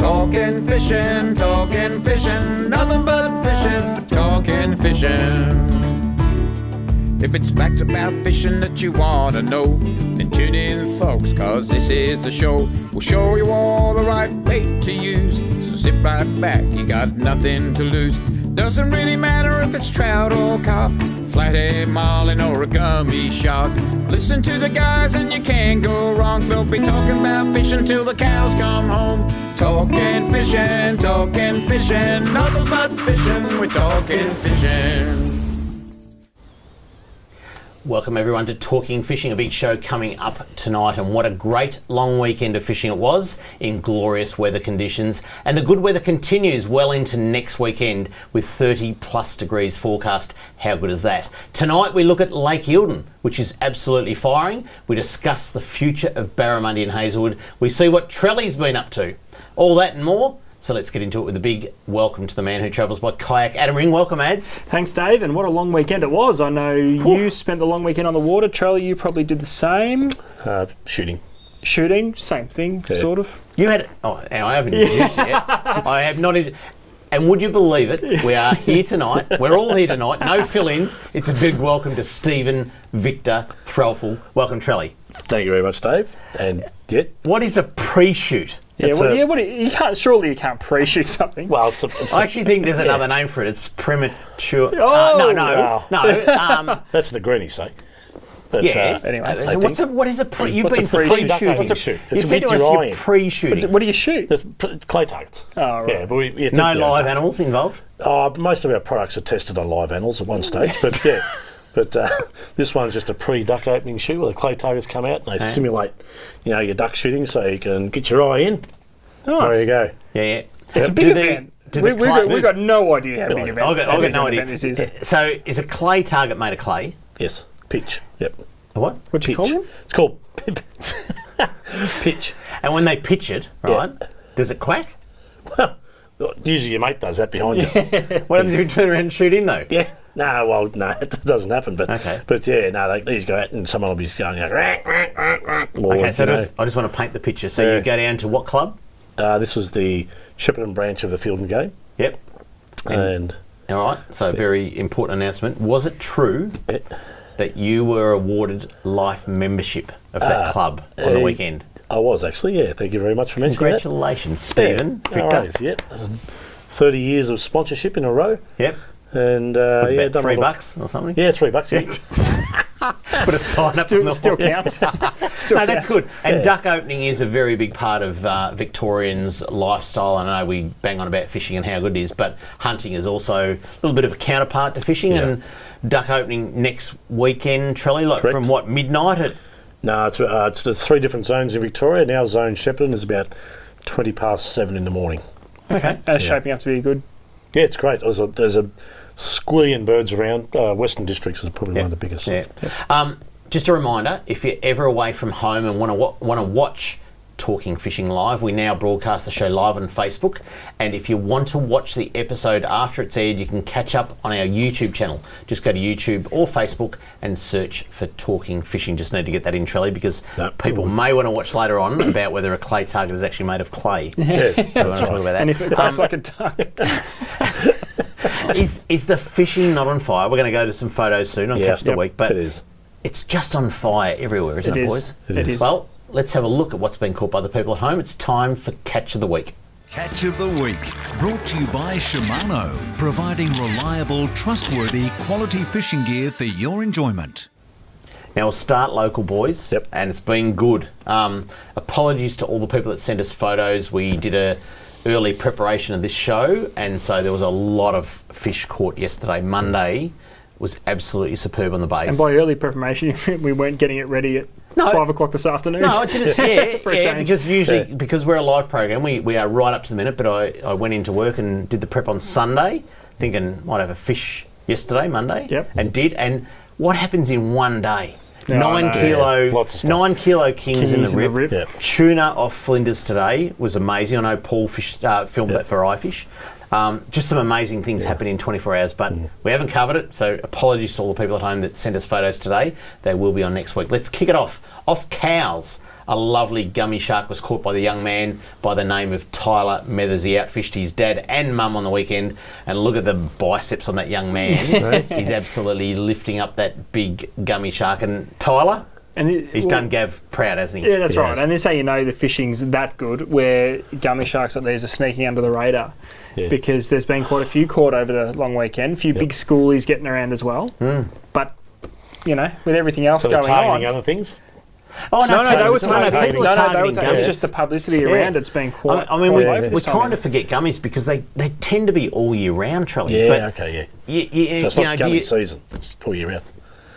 Talking fishing, nothing but fishing, talking fishing. If it's facts about fishing that you want to know, then tune in, folks, cause this is the show. We'll show you all the right bait to use, so sit right back, you got nothing to lose. Doesn't really matter if it's trout or carp, flathead, marlin or a gummy shark. Listen to the guys and you can't go wrong. They'll be talking about fishing till the cows come home. Talking fishing, nothing but fishing, we're talking fishing. Welcome everyone to Talking Fishing, a big show coming up tonight, and what a great long weekend of fishing it was in glorious weather conditions, and the good weather continues well into next weekend with 30 plus degrees forecast. How good is that? Tonight we look at Lake Eildon, which is absolutely firing. We discuss the future of Barramundi and Hazelwood. We see what Trelly's been up to. All that and more. So let's get into it with a big welcome to the man who travels by kayak, Adam Ring. Welcome, Ads. Thanks, Dave, and what a long weekend it was. I know you spent the long weekend on the water. Trelly, you probably did the same. Shooting, same thing, sort of. You had... Oh, I haven't introduced you yet. I have not... And would you believe it? We are here tonight. We're all here tonight. No fill-ins. It's a big welcome to Stephen Victor Threlfall. Welcome, Trelly. Thank you very much, Dave. And what is a pre-shoot? You can't. Surely you can't pre-shoot something. Well, I actually think there's another name for it. It's premature. no. That's the greenies say. But, anyway, what is a pre? You've been pre-shooting. What's a shoot? You said to us you're pre-shooting. What do you shoot? There's clay targets. Oh, right. Yeah, but no live animals involved. Most of our products are tested on live animals at one stage, but yeah. But this one's just a pre-duck opening shoot where the clay targets come out and they simulate, your duck shooting, so you can get your eye in. Nice. There you go. Yeah. It's a big event. We've got no idea how big event. I've got no idea. This is. So is a clay target made of clay? Yes. Pitch. Yep. A what? What'd you call him? It's called pitch. And when they pitch it, right, does it quack? Well, usually your mate does that behind you. What happens if you turn around and shoot him though? Yeah. No, it doesn't happen. But these go out and someone will be going okay, so I just want to paint the picture. So you go down to what club? This is the Shepparton branch of the Field and Game. Yep. And all right, so very important announcement. Was it true that you were awarded life membership of that club on the weekend? I was actually, yeah. Thank you very much for mentioning that. Congratulations, Stephen. No worries, yep. 30 years of sponsorship in a row. Yep. And was it about $3 or something? Yeah, $3, yeah. Put a sign up. Still counts. That's good. And duck opening is a very big part of Victorians' lifestyle. I know we bang on about fishing and how good it is, but hunting is also a little bit of a counterpart to fishing. Yeah. And duck opening next weekend, Trelly, from what, midnight? No, it's 3 different zones in Victoria. Now zone Shepparton is about 20 past 7 in the morning. Okay. That's shaping up to be good. Yeah, it's great. There's a squillion birds around. Western Districts is probably one of the biggest. Yeah. Just a reminder, if you're ever away from home and want to watch Talking Fishing live, we now broadcast the show live on Facebook, and if you want to watch the episode after it's aired, you can catch up on our YouTube channel. Just go to YouTube or Facebook and search for Talking Fishing. Just need to get that in, Trelly, because people may want to watch later on about whether a clay target is actually made of clay. Yeah, so we want to talk about that. And if it quacks like a duck. Is the fishing not on fire? We're going to go to some photos soon on Catch of the Week, but it is. It's just on fire everywhere, isn't it, boys? It is. Well, let's have a look at what's been caught by the people at home. It's time for Catch of the Week. Catch of the Week, brought to you by Shimano, providing reliable, trustworthy, quality fishing gear for your enjoyment. Now we'll start local, boys, and it's been good. Apologies to all the people that sent us photos. We did a early preparation of this show, and so there was a lot of fish caught yesterday. Monday was absolutely superb on the base. And by early preparation, we weren't getting it ready at 5 o'clock this afternoon. No, it didn't. Because usually, because we're a live program, we are right up to the minute, but I went into work and did the prep on Sunday, thinking might have a fish yesterday, Monday, and did. And what happens in one day? 9 kilo kings in the rib. Tuna off Flinders today was amazing. I know Paul filmed that for iFish. Just some amazing things happen in 24 hours, but we haven't covered it, so apologies to all the people at home that sent us photos today. They will be on next week. Let's kick it off. Off cows. A lovely gummy shark was caught by the young man by the name of Tyler Meathers. He outfished his dad and mum on the weekend, and look at the biceps on that young man. He's absolutely lifting up that big gummy shark. And Tyler, he's done Gav proud, hasn't he? Yeah, that's right. And that's how you know the fishing's that good, where gummy sharks like these are sneaking under the radar. Yeah. Because there's been quite a few caught over the long weekend, a few big schoolies getting around as well. But, you know, with everything else going on... other things? Oh, no, they were targeting. People are targeting gummies. It's just the publicity around it's been quite... I mean, we kind of forget gummies because they tend to be all year round, Charlie. Yeah, so it's not gummy season, it's all year round.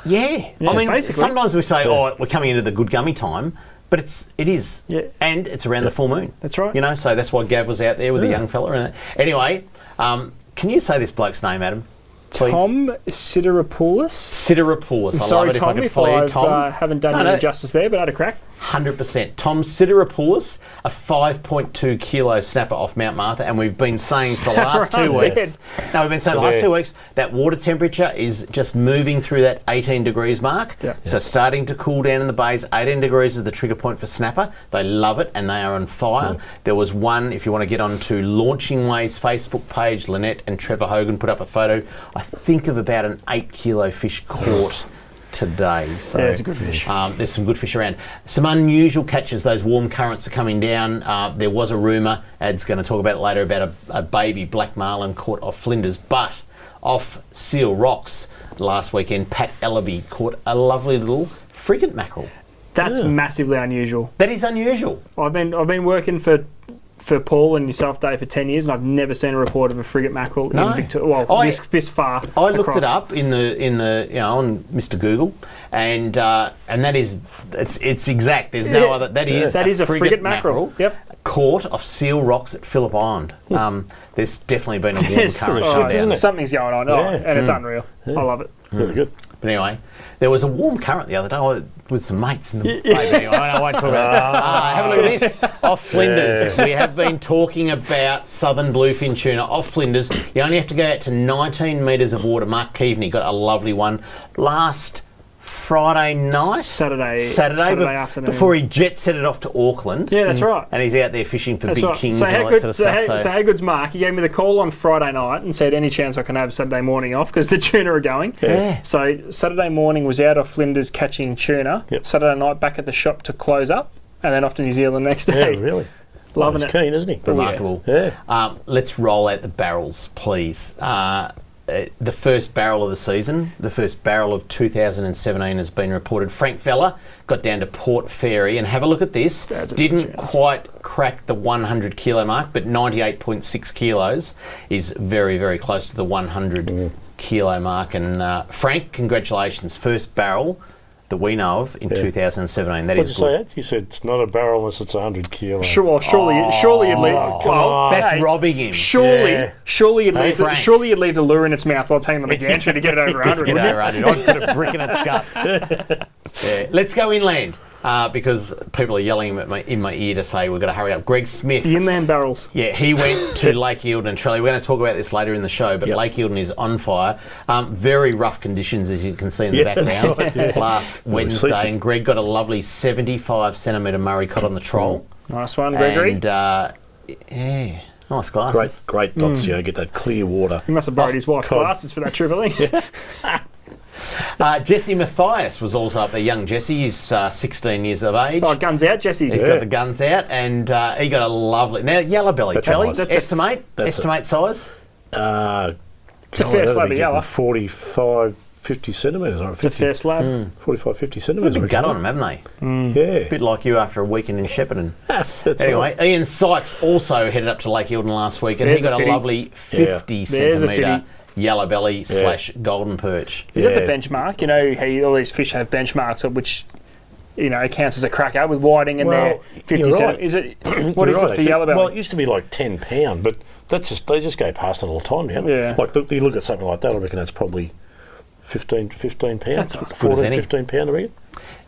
Yeah. I mean, basically. Sometimes we say, we're coming into the good gummy time, but it is. Yeah. And it's around the full moon. That's right. You know, so that's why Gav was out there with the young fella. And anyway, can you say this bloke's name, Adam? Please. Tom Sideropoulos. Sideropoulos. Sorry, Tom, if I haven't done you justice there, but I had a crack. 100%. Tom Sideropoulos, a 5.2 kilo snapper off Mount Martha, and we've been saying for the last 2 weeks. No, we've been saying the last 2 weeks that water temperature is just moving through that 18 degrees mark. Yeah. So starting to cool down in the bays. 18 degrees is the trigger point for snapper. They love it and they are on fire. Yeah. There was one, if you want to get onto Launching Ways Facebook page, Lynette and Trevor Hogan put up a photo, I think of about an 8 kilo fish caught today. So it's a good fish. There's some good fish around. Some unusual catches. Those warm currents are coming down. There was a rumour, Ad's going to talk about it later, about a baby black marlin caught off Flinders, but off Seal Rocks last weekend, Pat Ellaby caught a lovely little frigate mackerel. That's massively unusual. That is unusual. I've been working for Paul and yourself, Dave, for 10 years, and I've never seen a report of a frigate mackerel in Victoria. Well, this far. I looked it up in the on Mr. Google, and that is it's exact. There's no other. That is a frigate mackerel. Yep. Caught off Seal Rocks at Phillip Island. There's definitely been a warm current down there. Something's going on, and it's unreal. I love it. Really good. But anyway, there was a warm current the other day with some mates in the bay. Anyway, I won't talk about that. Have a look at this. Off Flinders, we have been talking about southern bluefin tuna. Off Flinders, you only have to go out to 19 metres of water. Mark Keaveney got a lovely one last Friday night? Saturday afternoon. Before he jet set it off to Auckland. Yeah, that's right. And he's out there fishing for big kings so and all that sort of stuff. So how good's Mark? He gave me the call on Friday night and said, any chance I can have Saturday morning off because the tuna are going. Yeah. So Saturday morning was out of Flinders catching tuna. Yep. Saturday night back at the shop to close up and then off to New Zealand next day. Yeah, really. Loving it. He's keen, isn't he? Remarkable. Yeah. Let's roll out the barrels, please. The first barrel of the season, the first barrel of 2017 has been reported. Frank Fella got down to Port Fairy, and have a look at this. Didn't quite crack the 100 kilo mark, but 98.6 kilos is very, very close to the 100 kilo mark. And Frank, congratulations, first barrel that we know of in 2017. That is good. What did you say, Ed? You said it's not a barrel unless it's 100 kilos. Surely you'd leave. That's robbing him. Surely you'd leave the lure in its mouth while it's hanging on the gantry to get it over 100. I'd put a brick in its guts. Let's go inland. Because people are yelling at in my ear to say we've got to hurry up. Greg Smith. The inland barrels. Yeah, he went to Lake Eildon and Trelly. We're going to talk about this later in the show, but Lake Eildon is on fire. Very rough conditions, as you can see in the background. Right, last Wednesday, and Greg got a lovely 75 centimetre Murray caught on the troll. Nice one, Gregory. And, nice glasses. Great dots, get that clear water. He must have borrowed his wife's glasses for that trip, I think. Jesse Mathias was also up there. Young Jesse, he's 16 years of age. Oh, guns out, Jesse. He's got the guns out, and he got a lovely... Now, yellow belly, Charlie, estimate size? It's a fair slab of yellow. 45, 50 centimetres. It's a fair slab. 45, 50 centimetres. They've got on them, haven't they? Yeah. A bit like you after a weekend in Shepparton. Anyway, right. Ian Sykes also headed up to Lake Eildon last week, and he got a lovely 50 centimetre yellow belly / golden perch. Is that the benchmark? You know how all these fish have benchmarks at which counts as a cracker with whiting and they're 50 centimetres. Is it? What is it for yellow belly? Well, it used to be like £10, but they just go past it all the time now. Yeah. Like you look at something like that, I reckon that's probably £15. That's 14, £15, I reckon.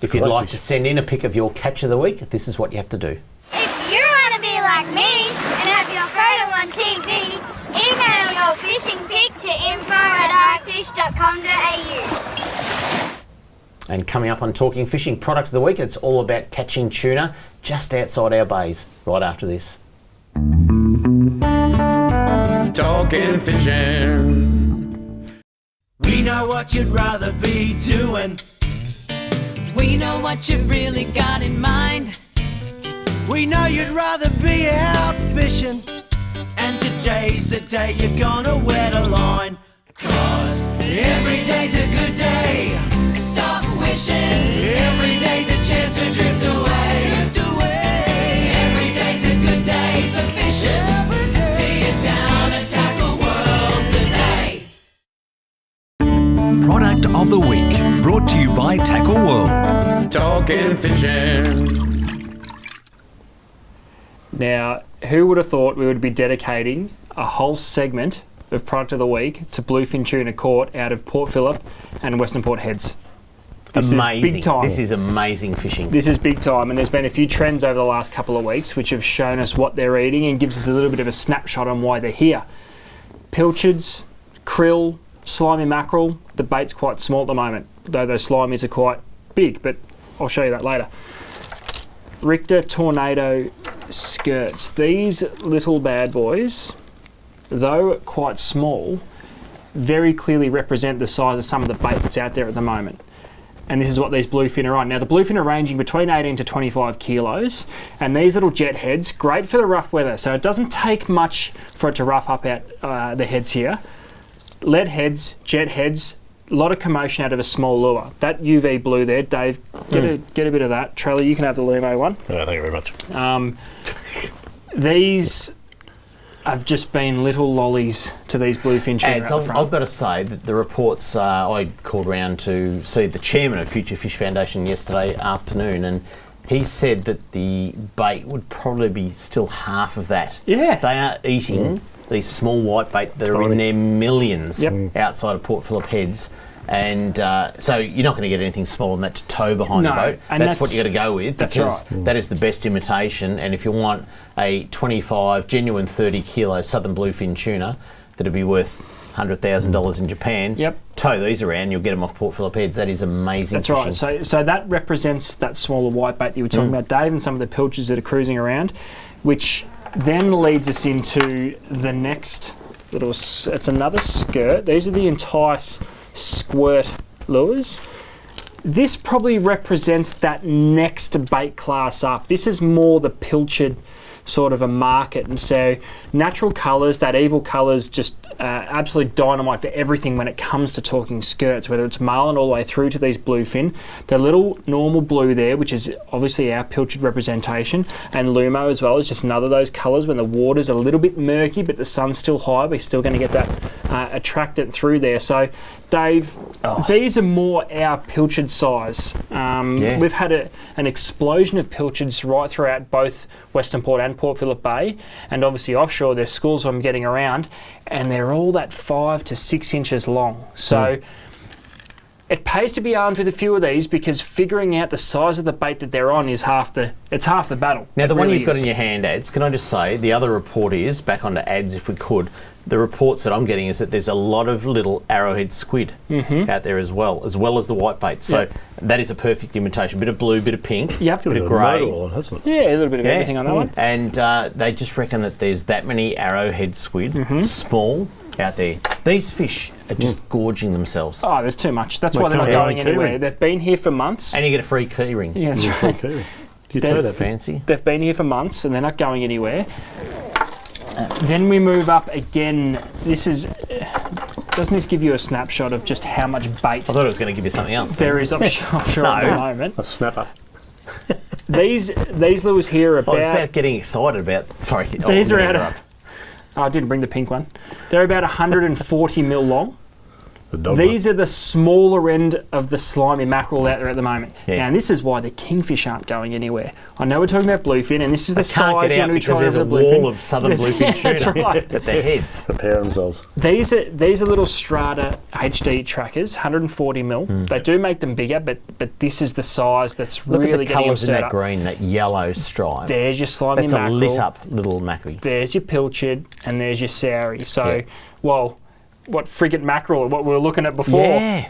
If you'd like to send in a pic of your catch of the week, this is what you have to do. If you want to be like me and have your photo on TV, email your fishing pic to info@ifish.com.au. And coming up on Talking Fishing, product of the week, it's all about catching tuna just outside our bays, right after this. Talking fishing. We know what you'd rather be doing. We know what you've really got in mind. We know you'd rather be out fishing. And today's the day you're gonna wet a line. 'Cause every day's a good day. Stop wishing. Every day's a chance to drift away. Drift away. Every day's a good day for fishing. See you down at Tackle World today. Product of the week, brought to you by Tackle World. Talking fishing. Now, who would have thought we would be dedicating a whole segment of product of the week to bluefin tuna caught out of Port Phillip and Western Port Heads? This Amazing. is big time. This is amazing fishing. This is big time, and there's been a few trends over the last couple of weeks which have shown us what they're eating and gives us a little bit of a snapshot on why they're here. Pilchards, krill, slimy mackerel. The bait's quite small at the moment, though those slimies are quite big, but I'll show you that later. Richter Tornado skirts. These little bad boys, though quite small, very clearly represent the size of some of the bait that's out there at the moment. And this is what these bluefin are on. Now the bluefin are ranging between 18 to 25 kilos, and these little jet heads, great for the rough weather. So it doesn't take much for it to rough up out the heads here. Lead heads, jet heads, a lot of commotion out of a small lure. That UV blue there, Dave, get a bit of that. Trelly, you can have the Lumo one. Yeah, thank you very much. These have just been little lollies to these bluefin tuna at the I've front. got to say that the reports, I called round to see the chairman of Future Fish Foundation yesterday afternoon, and he said that the bait would probably be still half of that. Yeah. They are eating these small white bait that are in their millions outside of Port Phillip Heads. And so you're not going to get anything smaller than that to tow behind the boat. and That's what you got to go with, that's because right. that is the best imitation. And if you want a 25, genuine 30 kilo southern bluefin tuna that'd be worth $100,000 in Japan, tow these around, you'll get them off Port Phillip Heads. That is amazing. That's fishing. right. So that represents that smaller white bait that you were talking about, Dave, and some of the pilchards that are cruising around, which then leads us into the next little. It's another skirt. These are the Entice squirt lures. This probably represents that next bait class up. This is more the pilchard sort of a market, and so natural colours, that evil colours, just absolute dynamite for everything when it comes to talking skirts, whether it's marlin all the way through to these bluefin. The little normal blue there, which is obviously our pilchard representation, and Lumo as well, is just another of those colours when the water's a little bit murky but the sun's still high, we're still going to get that attractant through there. So Dave, these are more our pilchard size. We've had an explosion of pilchards right throughout both Western Port and Port Phillip Bay, and obviously offshore there's schools I'm getting around, and they're all that 5 to 6 inches long. So it pays to be armed with a few of these, because figuring out the size of the bait that they're on is half the battle. Now, the It one really you've got is. in your hand, ads, can I just say, the other report is, back onto ads if we could, the reports that I'm getting is that there's a lot of little arrowhead squid out there as well as the white bait. So that is a perfect imitation. Bit of blue, bit of pink, bit of grey. Hasn't it? Yeah, a little bit of everything on that one. And they just reckon that there's that many arrowhead squid, small, out there. These fish are just gorging themselves. Oh, there's too much. That's why they're not can't going go anywhere. keyring. They've been here for months. And you get a free key ring. Yeah, that's right. Okay. You tow that Fancy. They've been here for months and they're not going anywhere. Then we move up again. This is. Doesn't this give you a snapshot of just how much bait I thought it was going to give you something else. there is offshore at the moment? a snapper. These lures here are I was about. about getting excited about. Sorry. These are out of. Oh, I didn't bring the pink one. They're about 140 mil long. These are the smaller end of the slimy mackerel out there at the moment. Yeah. And this is why the kingfish aren't going anywhere. I know we're talking about bluefin, and this is the Can't size get you out want to be because trying there's over a the bluefin. wall of southern bluefin tuna That's right. at their heads. Prepare themselves. These are little Strata HD trackers, 140 mil. They do make them bigger, but this is the size that's Look really at the getting them colours in stirred that up. green, that yellow stripe. There's your slimy That's mackerel. a lit up little mackerel. There's your pilchard, and there's your saury. So, Yeah. well, what frigate mackerel, what we were looking at before. Yeah.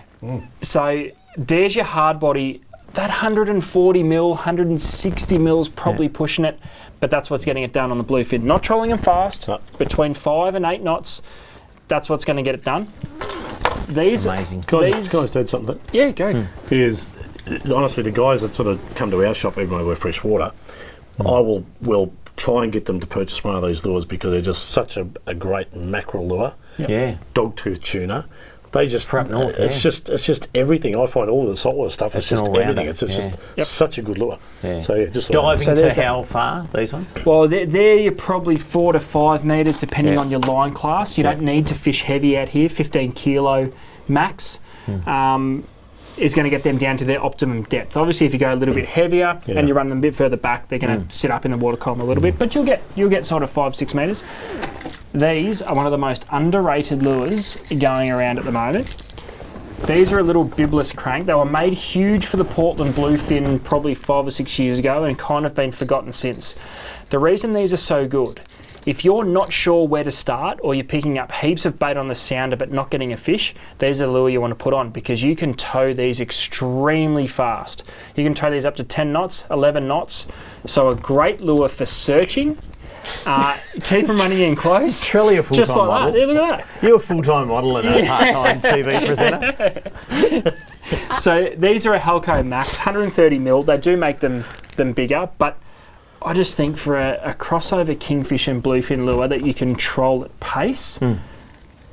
So there's your hard body. That 140 mil, 160 mil is probably pushing it, but that's what's getting it done on the bluefin. Not trolling them fast, between 5 and 8 knots. That's what's going to get it done. These, Amazing. Can I just add something? Yeah, go. Is honestly the guys that sort of come to our shop even when we're freshwater, I will try and get them to purchase one of these lures because they're just such a great mackerel lure. Yeah. Dogtooth tuna. They just For up north, it's just everything. I find all the saltwater stuff is just an all-rounder, everything. It's just such a good lure. Yeah. So yeah, just Diving So to there's how far, these ones? Well, they're you're probably 4 to 5 metres depending on your line class. You don't need to fish heavy out here. 15 kilo max is going to get them down to their optimum depth. Obviously, if you go a little bit heavier and you run them a bit further back, they're going to sit up in the water column a little bit. But you'll get sort of 5-6 metres. These are one of the most underrated lures going around at the moment. These are a little bibless crank. They were made huge for the Portland bluefin probably 5 or 6 years ago and kind of been forgotten since. The reason these are so good, if you're not sure where to start or you're picking up heaps of bait on the sounder but not getting a fish, these are the lure you want to put on because you can tow these extremely fast. You can tow these up to 10 knots, 11 knots. So a great lure for searching. Keep them running in close. It's really a full-time Just like model. that. Yeah, look at that. You're a full-time model and a part-time TV presenter. So these are a Halco Max, 130 mil. They do make them bigger, but I just think for a crossover kingfish and bluefin lure that you can troll at pace,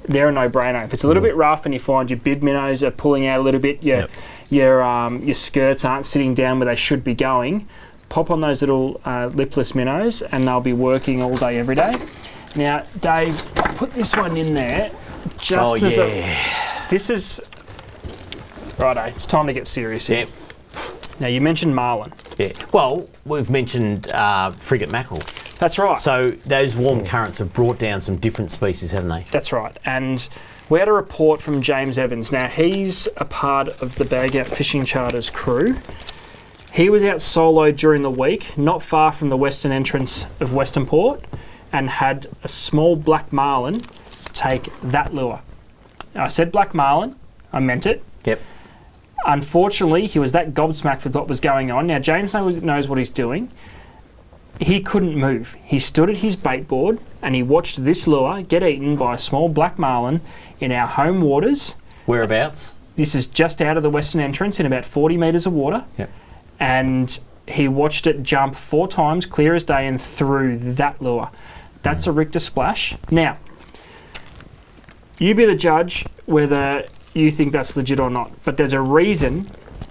they're a no-brainer. If it's a little bit rough and you find your bib minnows are pulling out a little bit, your skirts aren't sitting down where they should be going, pop on those little lipless minnows and they'll be working all day, every day. Now, Dave, I put this one in there just as this is... Righto, it's time to get serious here. Now, you mentioned marlin. Yeah. Well, we've mentioned frigate mackerel. That's right. So those warm currents have brought down some different species, haven't they? That's right. And we had a report from James Evans. Now, he's a part of the Bag Out Fishing Charters crew. He was out solo during the week, not far from the western entrance of Western Port, and had a small black marlin take that lure. Now, I said black marlin, I meant it. Yep. Unfortunately, he was that gobsmacked with what was going on. Now, James knows what he's doing. He couldn't move. He stood at his bait board and he watched this lure get eaten by a small black marlin in our home waters. Whereabouts? This is just out of the western entrance in about 40 metres of water. Yep. And he watched it jump 4 times, clear as day, and through that lure. That's a Richter splash. Now, you be the judge whether you think that's legit or not, but there's a reason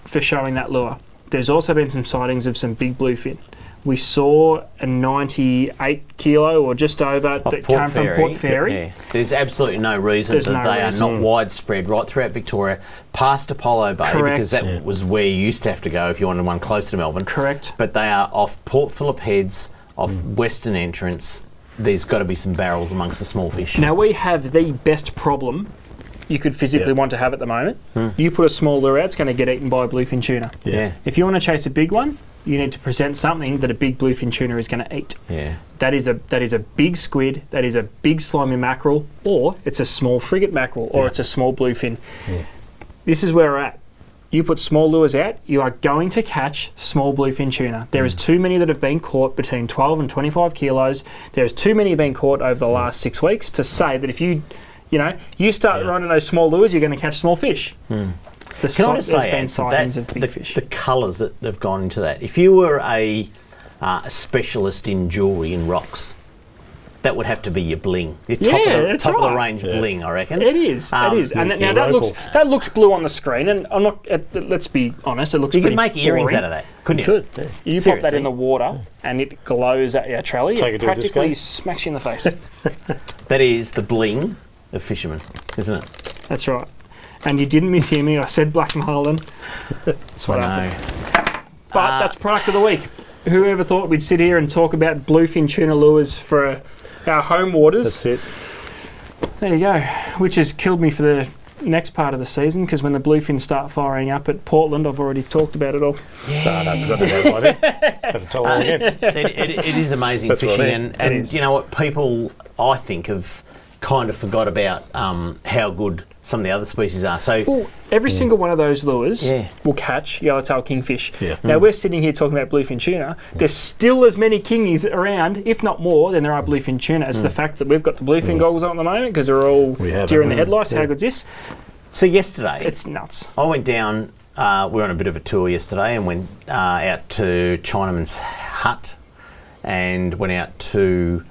for showing that lure. There's also been some sightings of some big bluefin. We saw a 98 kilo or just over that came from Port Fairy. Yeah. There's absolutely no reason that they are not widespread right throughout Victoria, past Apollo Bay, because that was where you used to have to go if you wanted one close to Melbourne. Correct. But they are off Port Phillip Heads, off Western Entrance. There's got to be some barrels amongst the small fish. Now, we have the best problem you could physically want to have at the moment. You put a small lure out, it's going to get eaten by a bluefin tuna. Yeah. If you want to chase a big one, you need to present something that a big bluefin tuna is going to eat. Yeah. That is a big squid, that is a big slimy mackerel, or it's a small frigate mackerel, or it's a small bluefin. Yeah. This is where we're at. You put small lures out, you are going to catch small bluefin tuna. There is too many that have been caught between 12 and 25 kilos. There's too many being caught over the last 6 weeks to say that if you start running those small lures, you're going to catch small fish. Can I just say, been sightings of big fish. The colours that have gone into that. If you were a specialist in jewellery and rocks, that would have to be your bling. Your top of the range bling, I reckon. It is. It is. And now that looks blue on the screen, and I'm not. Let's be honest. It looks. You pretty could make earrings boring. out of that, couldn't you? Could. You pop that in the water, and it glows at your trolley. Take It it to a practically disco. smacks you in the face. That is the bling of fishermen, isn't it? That's right. And you didn't mishear me. I said black marlin. That's what I happened. know. But that's product of the week. Whoever thought we'd sit here and talk about bluefin tuna lures for our home waters? That's it. There you go. Which has killed me for the next part of the season, because when the bluefin start firing up at Portland, I've already talked about it all. No, I forgot to go by then. Have to tell them again. It is amazing That's what I fishing, mean. and you know what? People, I think, have kind of forgot about how good some of the other species are. So Well, every single one of those lures Yeah. will catch yellowtail kingfish. Yeah. Now, we're sitting here talking about bluefin tuna. There's still as many kingies around, if not more, than there are bluefin tuna. It's the fact that we've got the bluefin goggles on at the moment because they're all We have deer in it. the headlights. How good's this? so yesterday, It's nuts. I went down. We were on a bit of a tour yesterday and went out to Chinaman's hut and went out to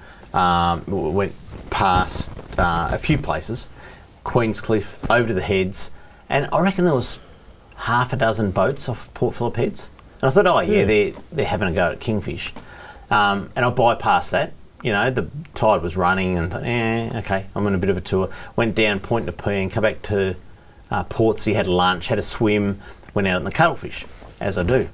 went past a few places, Queenscliff, over to the Heads, and I reckon there was half a dozen boats off Port Phillip Heads. And I thought, oh yeah, they're having a go at kingfish. And I bypassed that. You know, the tide was running, and thought, okay, I'm on a bit of a tour. Went down Point Nepean, come back to Portsea, had lunch, had a swim, went out on the cuttlefish, as I do.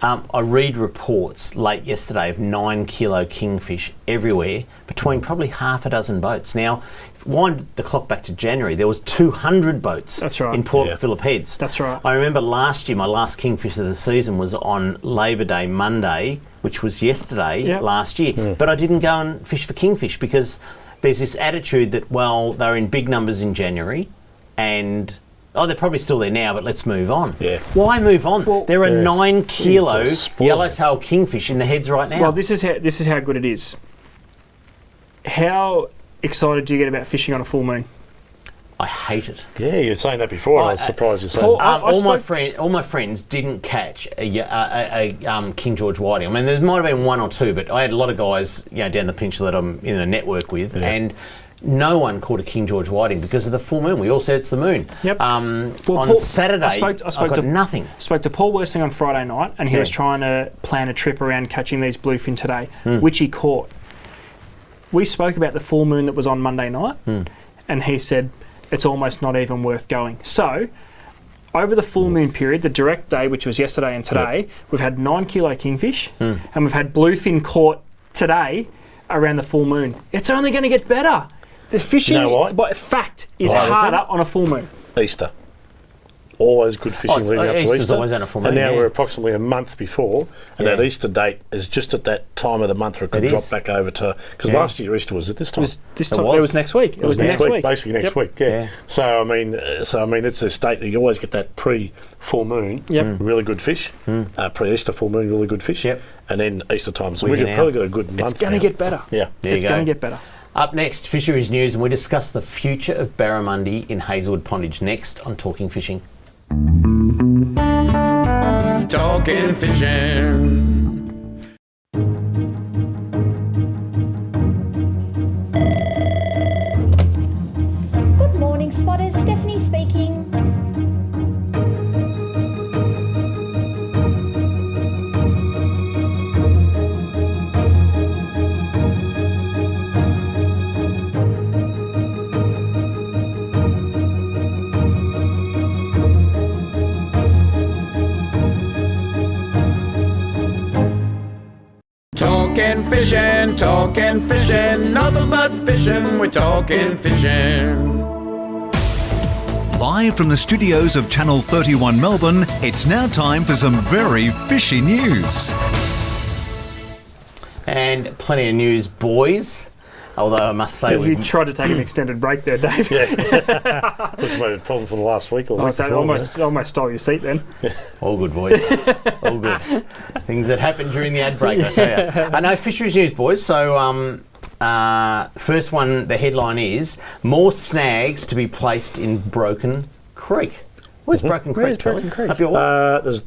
I read reports late yesterday of 9 kilo kingfish everywhere between probably half a dozen boats. Now, wind the clock back to January, there was 200 boats That's right. in Port Yeah. Phillip Heads. That's right. I remember last year, my last kingfish of the season was on Labor Day Monday, which was yesterday Yep. last year. But I didn't go and fish for kingfish because there's this attitude that, well, they're in big numbers in January and they're probably still there now, but let's move on. Yeah. Why move on? Well, there are 9 kilo It's a sport. yellowtail kingfish in the Heads right now. Well, this is how good it is. How excited do you get about fishing on a full moon? I hate it. Yeah, you were saying that before. I was surprised you said Paul, that. I All my friends didn't catch a King George whiting. I mean, there might have been one or two, but I had a lot of guys, down the peninsula that I'm in a network with, and no one caught a King George whiting because of the full moon. We all said it's the moon. Yep. On Paul, Saturday, I spoke got to nothing. Spoke to Paul Worsting on Friday night, and he Yeah. was trying to plan a trip around catching these bluefin today, which he caught. We spoke about the full moon that was on Monday night, and he said it's almost not even worth going. So, over the full moon period, the direct day, which was yesterday and today, we've had 9 kilo kingfish, and we've had bluefin caught today around the full moon. It's only going to get better. The fishing, You know why? by fact, is Why? harder on a full moon. Easter. Always good fishing it's- leading up to Easter's Easter. always on a full and moon, now yeah. we're approximately a month before, and Yeah. that Easter date is just at that time of the month where it could It drop is. back over to... Because Yeah. last year Easter was at this time. It was next week. It was next next week, week. basically next Yep. week. Yeah. Yeah. So I mean, it's a state that you always get that pre-full moon, Yep. really good fish. Pre-Easter full moon, really good fish. Yep. And then Easter time, so We're we could now. probably get a good month. It's going to now. get better. Yeah. There It's you going go. to get better. Up next, fisheries news, and we discuss the future of barramundi in Hazelwood Pondage next on Talking Fishing. Talking fishing. Good morning, spotters. Stephanie speaking. Talking fishing, nothing but fishing. We're talking fishing. Live from the studios of Channel 31 Melbourne, it's now time for some very fishy news. And plenty of news, boys. Although I must say, You tried to take an extended break there, Dave. Look, we had a problem for the last week or week before, almost stole your seat then. all good, boys. All good. Things that happened during the ad break, I tell you. I know fisheries news, boys. So, first one, the headline is more snags to be placed in Broken Creek. Where's Broken Creek, Charlie? Broken Creek? Up your way? There's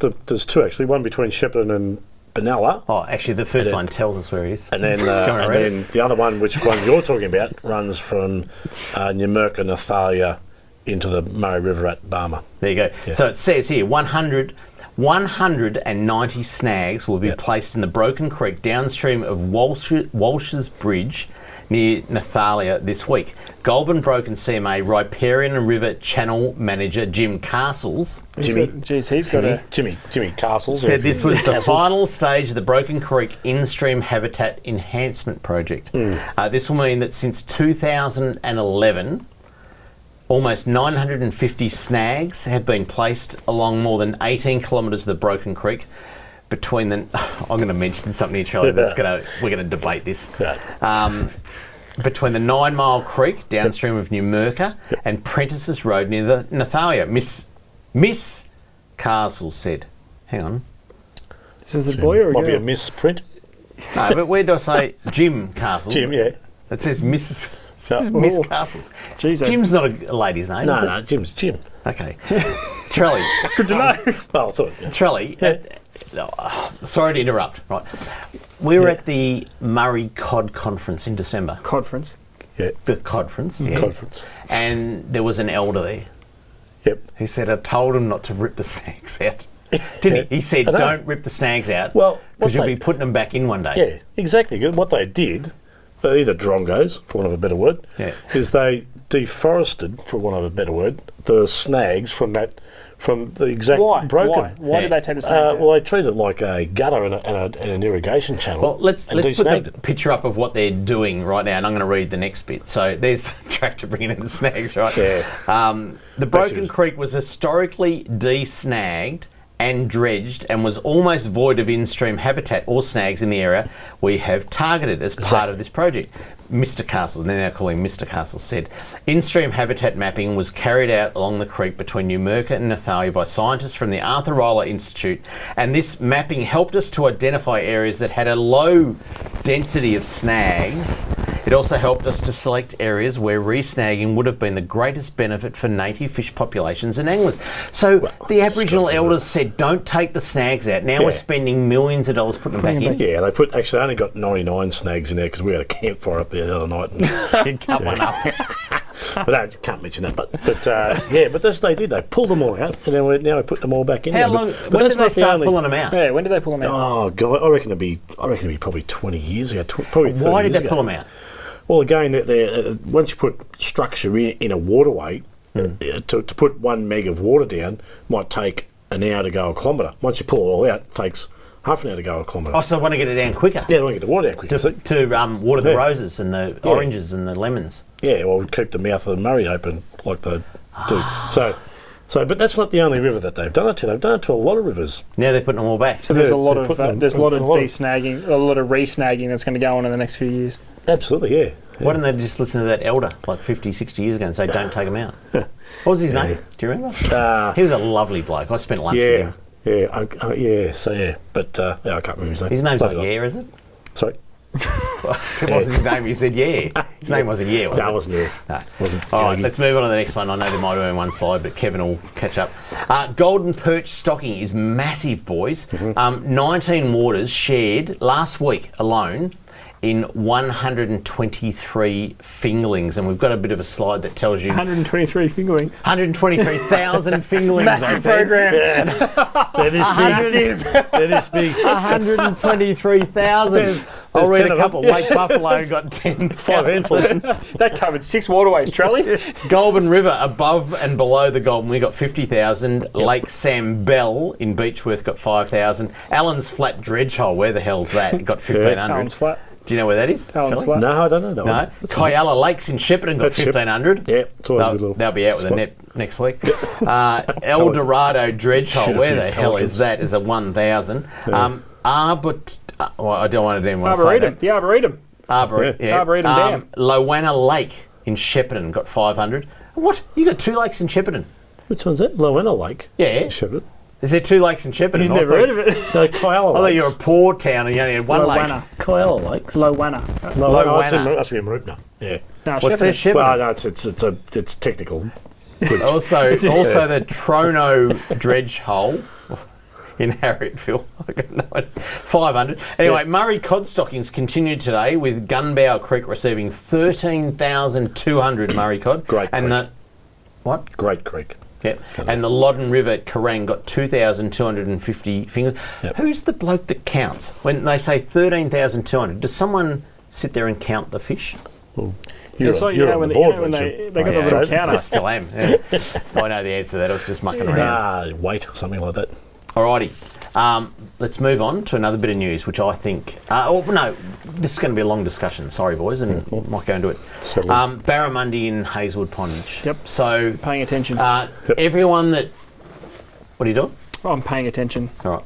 two actually, one between Shepparton and Benalla. Oh, actually, the first line tells us where it is. And then, and then the other one, which one you're talking about, runs from Numurkah, Nathalia into the Murray River at Barmer. There you go. Yeah. So it says here 190 snags will be placed in the Broken Creek downstream of Walsh's Bridge near Nathalia this week. Goulburn Broken CMA Riparian River Channel Manager Jim Castles Jimmy Castles. said this was the final stage of the Broken Creek in-stream habitat enhancement project. This will mean that since 2011, almost 950 snags have been placed along more than 18 kilometres of the Broken Creek between the... I'm going to mention something here, Charlie, we're going to debate this. Right. between the 9 Mile Creek downstream of Newmerka and Prentices Road near the Nathalia. Miss Carswell said, hang on. This is a boy or a Might girl? be a misprint. No, but where do I say Jim Castles? Jim, yeah. It says Mrs. So, Miss Castles. Jeez, Jim's not a lady's name, is it? no, Jim's Jim. Okay. Trelly. Good to know. Well, I thought. Yeah. Trelly. Sorry to interrupt. Right. We were at the Murray Cod Conference in December. Conference. Yeah. The conference. Yeah. Conference. And there was an elder there Yep. who said, I told him not to rip the snags out. Didn't he? He said, I know. don't rip the snags out. Well, because you'll what be they- putting them back in one day. Yeah, exactly. What they did, either drongos, for want of a better word, Yeah. is they deforested, for want of a better word, the snags from the exact Why? broken. Why did they take the snags out? Well, they treat it like a gutter and an irrigation channel. Well, let's and put desnagged the it. picture up of what they're doing right now, and I'm going to read the next bit. So there's the tractor bringing in the snags, right? Yeah. The Broken Basically. Creek was historically de-snagged and dredged and was almost void of in-stream habitat or snags in the area we have targeted as part of this project. Mr. Castles, they're now calling Mr. Castles, said in-stream habitat mapping was carried out along the creek between Newmerka and Nathalia by scientists from the Arthur Rylah Institute, and this mapping helped us to identify areas that had a low density of snags. It also helped us to select areas where re-snagging would have been the greatest benefit for native fish populations and anglers. So the Aboriginal elders said, don't take the snags out. Now we're spending millions of dollars putting them back in. Yeah, they only got 99 snags in there because we had a campfire up there the other night. And, Cut one up. but I can't mention that. But that's what they did. They pulled them all out, and then now we're putting them all back in. How there. long? But When that's did they not the start only- pulling them out? Yeah, when did they pull them out? Oh God, I reckon it'd be probably 20 years ago. Probably 30 Why did years they ago. pull them out? Well, again, once you put structure in a waterway, to put 1 meg of water down might take an hour to go a kilometre. Once you pull it all out, it takes half an hour to go a kilometre. Oh, so I want to get it down quicker. Yeah, they want to get the water down quicker. To water the Yeah. roses and the oranges and the lemons. Yeah, well, keep the mouth of the Murray open like they do. But that's not the only river that they've done it to. They've done it to a lot of rivers. Now they're putting them all back. So there's Yeah, a lot they're of putting them- there's a lot of a lot of- de-snagging, a lot of re-snagging that's going to go on in the next few years. Absolutely, yeah. Why didn't they just listen to that elder like 50, 60 years ago and say, don't take them out? What was his name? Do you remember? He was a lovely bloke. I spent lunch with Yeah, him. But I can't remember his name. His name's not Bloody Yeah, is it? Sorry? I said, what was his name? You said Yeah. His name wasn't Yeah, was No, it? I wasn't there. No. Wasn't. All right, let's move on to the next one. I know there might have been one slide, but Kevin will catch up. Golden perch stocking is massive, boys. 19 waters shared last week alone in 123 fingerlings, and we've got a bit of a slide that tells you 123 fingerlings. 123,000 fingerlings. I Massive said. program. They're this big. They're this big. 123,000. I'll there's read 10 a of couple. them. Lake Buffalo got 10. 5 handfuls. That covered 6 waterways, Trelly. Goulburn River above and below the Goulburn, we got 50,000. Lake Sam Bell in Beechworth got 5,000. Allen's Flat Dredge Hole, where the hell's that? It got 1,500. Allen's Flat. Do you know where that is? Allen's Shelley? Flat. No, I don't know that No. one. Kyalla Lakes in Shepparton got That's Shep- 1,500. Yeah, it's always a good little. They'll be out with a spot. net next week. El Dorado Dredge Hole, Shoot a where few the hell pelicans. is that? Is a 1,000. Well, I don't want to even say Arboretum. that. The Arboretum. Yeah. Arboretum Dam. Lowana Lake in Shepparton got 500. What? You got 2 lakes in Shepparton? Which one's that? Lowenna Lake. Yeah. Shepparton. Is there 2 lakes in Shepparton? He's I never thought- heard of it. No, Kyalla I thought you Lakes. were a poor town and you only had one lake. Lowana. Kyalla Lakes. Lowana. No, that's Lowenna. must be in Marupna. Yeah. No, What's there, Shepparton. Shepparton? Well, no, it's technical. Also the Trono Dredge Hole in Harrietville. I got no idea. 500. Anyway, Murray cod stockings continued today with Gunbower Creek receiving 13,200 Murray cod. Great And creek. the what? Great creek. Yep. And the Loddon River at Kerrang got 2,250 fingers. Yep. Who's the bloke that counts? When they say 13,200, does someone sit there and count the fish? You're, It's like, you're on when the they, board, when weren't you? they got the Yeah, little I counter. still am. Yeah. I know the answer to that. I was just mucking around. Weight or something like that. Alrighty. Let's move on to another bit of news, which I think... this is going to be a long discussion. Sorry, boys, and we might go into it. Settle in. Barramundi in Hazelwood Pondage. Yep. So, Paying attention. everyone that... What are you doing? I'm paying attention. All right.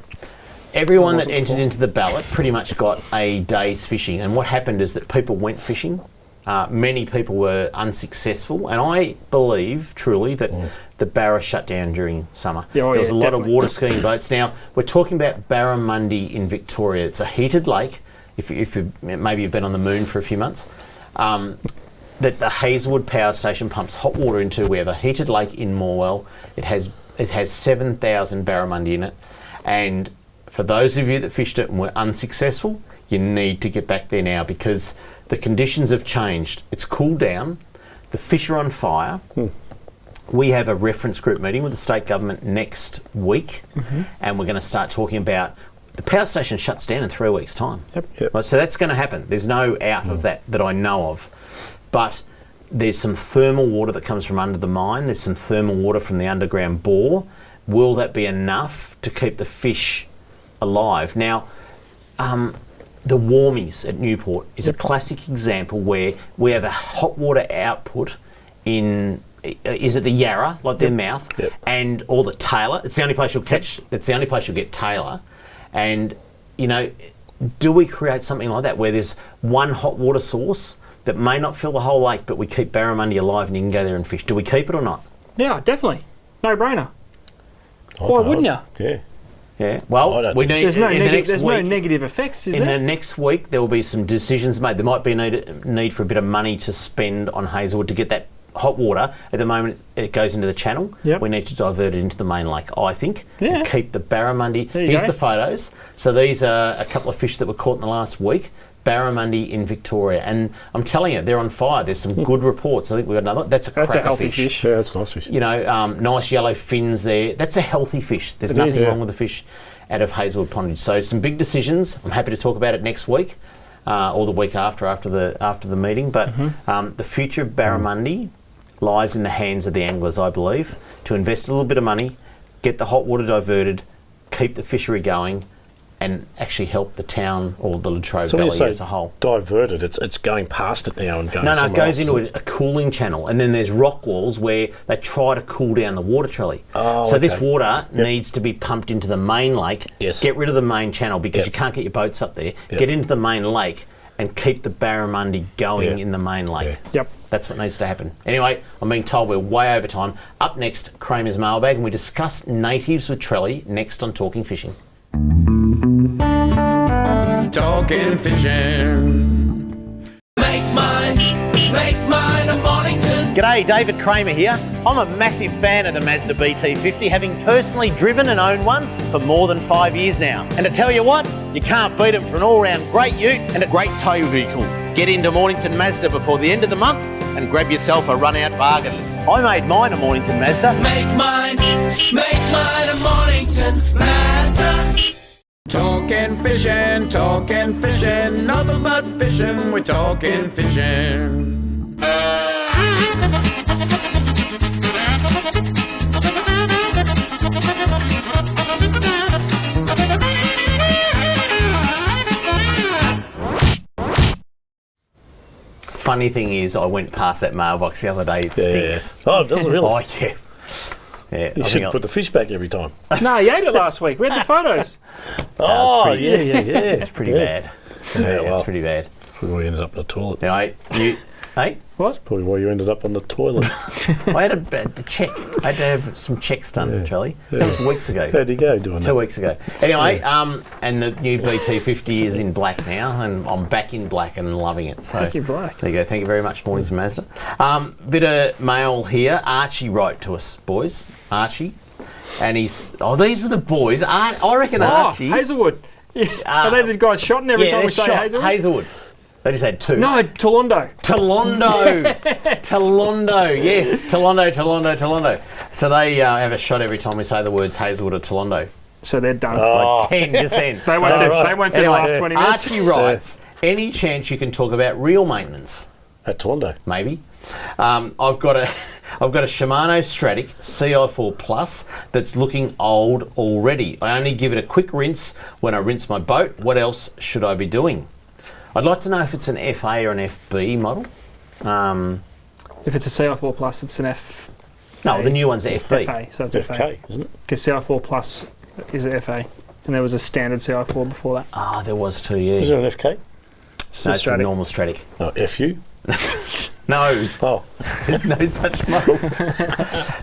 Everyone that wasn't entered before. into the ballot pretty much got a day's fishing. And what happened is that people went fishing many people were unsuccessful, and I believe truly that the Barra shut down during summer. Yeah, there was a lot definitely. of water skiing boats. Now, we're talking about Barramundi in Victoria. It's a heated lake. If you maybe you've been on the moon for a few months, that the Hazelwood Power Station pumps hot water into. We have a heated lake in Morwell. It has 7,000 barramundi in it, and for those of you that fished it and were unsuccessful, you need to get back there now because the conditions have changed. It's cooled down. The fish are on fire. We have a reference group meeting with the state government next week, and we're going to start talking about the power station shuts down in 3 weeks' time. Yep. Right, so that's going to happen. There's no out of that I know of. But there's some thermal water that comes from under the mine. There's some thermal water from the underground bore. Will that be enough to keep the fish alive? Now, the Warmies at Newport is a classic example where we have a hot water output in, is it the Yarra, like their mouth, and or the Taylor. It's the only place you'll catch, it's the only place you'll get Taylor. And, you know, do we create something like that where there's one hot water source that may not fill the whole lake, but we keep barramundi alive and you can go there and fish? Do we keep it or not? Yeah, definitely. No brainer. Why wouldn't you? Yeah. Yeah. Well, we need There's no, in the next there's week, no negative effects, is in there? the next week, there will be some decisions made. There might be a need for a bit of money to spend on Hazelwood to get that hot water. At the moment, it goes into the channel. Yep. We need to divert it into the main lake, I think. Yeah. And keep the barramundi. There you Here's go. the photos. So these are a couple of fish that were caught in the last week. Barramundi in Victoria. And I'm telling you, they're on fire. There's some good reports. I think we've got another. That's a cracker healthy fish. Yeah, that's a nice fish. You know, nice yellow fins there. That's a healthy fish. There's nothing is. wrong with the fish out of Hazelwood Pondage. So some big decisions. I'm happy to talk about it next week or the week after the meeting. But the future of barramundi lies in the hands of the anglers, I believe, to invest a little bit of money, get the hot water diverted, keep the fishery going, and actually help the town or the Latrobe So when you Valley say as a whole. diverted, it's going past it now and going No, it somewhere goes else. into a cooling channel, and then there's rock walls where they try to cool down the water trolley. Oh, so this okay. water needs to be pumped into the main lake. Yes. Get rid of the main channel because Yep. you can't get your boats up there. Yep. Get into the main lake and keep the barramundi going Yeah. in the main lake. Yep. That's what needs to happen. Anyway, I'm being told we're way over time. Up next, Kramer's mailbag, and we discuss natives with Trelly next on Talking Fishing. Talking fishing. Make mine a Mornington. G'day, David Kramer here. I'm a massive fan of the Mazda BT50, having personally driven and owned one for more than 5 years now. And to tell you what, you can't beat them for an all-round great ute and a great tow vehicle. Get into Mornington Mazda before the end of the month and grab yourself a run-out bargain. I made mine a Mornington Mazda. Make mine a Mornington Mazda. Talking fishing, nothing but fishing, we're talking fishing. Funny thing is, I went past that mailbox the other day, it stinks. Oh, does it really? Oh, yeah. Yeah, You should put the fish back every time. No, you ate it last week. We had the photos. Oh, pretty- yeah. It's pretty bad. Yeah, well. it's pretty bad. Probably why you ended up on the toilet. Anyway, hey, Probably why you ended up on the toilet. I had a check. I had to have some checks done, Charlie. That was weeks ago. How'd you go doing 2 that? weeks ago. Anyway, and the new BT50 is in black now, and I'm back in black and loving it. So Back in black. There you go. Thank you very much, Mornings and Mazda. Bit of mail here. Archie wrote to us, boys. Archie. And these are the boys. I reckon Archie. Hazelwood. Are they the guys shotting every time they're we say shot. Hazelwood? Hazelwood. They just had two. No, Tolondo. Tolondo. Tolondo. Yes. Tolondo. So they have a shot every time we say the words Hazelwood or Tolondo. So they're done. Like 10%. They won't say the last 20 minutes. Archie writes, any chance you can talk about reel maintenance? At Tondo. Maybe. I've got a Shimano Stratic CI4 Plus that's looking old already. I only give it a quick rinse when I rinse my boat. What else should I be doing? I'd like to know if it's an FA or an FB model. If it's a CI4 Plus, it's an F. No, the new one's a FB. FA, so it's FK, FA. isn't it? Because CI4 Plus is a FA, and there was a standard CI4 before that. Ah, there was two, Is yeah. it an FK? It's No, a it's a Stratic. normal Stratic. Oh, FU? No, Oh, there's no such model.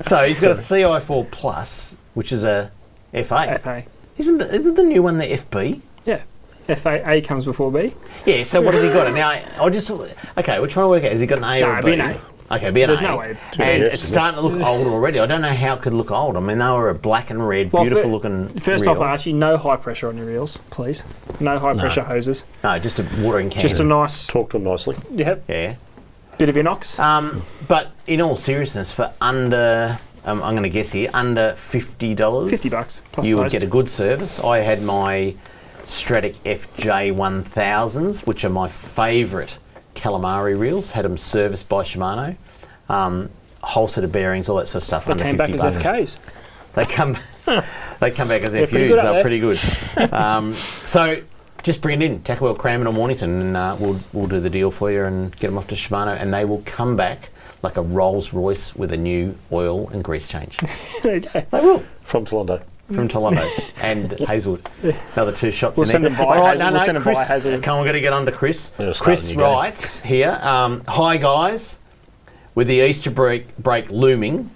So he's got a CI4 Plus, which is a FA. FA. Isn't the new one the FB? Yeah. A comes before B. Yeah, so what has he got? Now, we're trying to work out, has he got an A No, or a it'd B? be an A. Okay, be an There's A. no way. And Yes, it's starting to look old already. I don't know how it could look old. I mean, they were a black and red, Well, beautiful looking First reel. off, Archie, no high pressure on your reels, please. No high pressure hoses. No, just a watering can. Just a nice, talk to him nicely. Yeah. bit of inox. But in all seriousness, for under, I'm going to guess here, under $50, $50 plus you would post. get a good service. I had my Stratic FJ1000s, which are my favourite calamari reels. Had them serviced by Shimano. Whole set of bearings, all that sort of stuff. They under came back as $50. FKs. They come back as pretty FUs. good out They're there. pretty good. So just bring it in, Tackwell, Cranbourne or Mornington, and we'll do the deal for you and get them off to Shimano, and they will come back like a Rolls Royce with a new oil and grease change. There you go. They will. From Toronto. From Toronto and Hazelwood. Another 2 shots We'll in send there. them by All right, Hazelwood. We'll send them by Chris, Hazelwood. come on, we've got to get on to Chris. Yeah, start Chris when you go. writes here, hi guys, with the Easter break looming,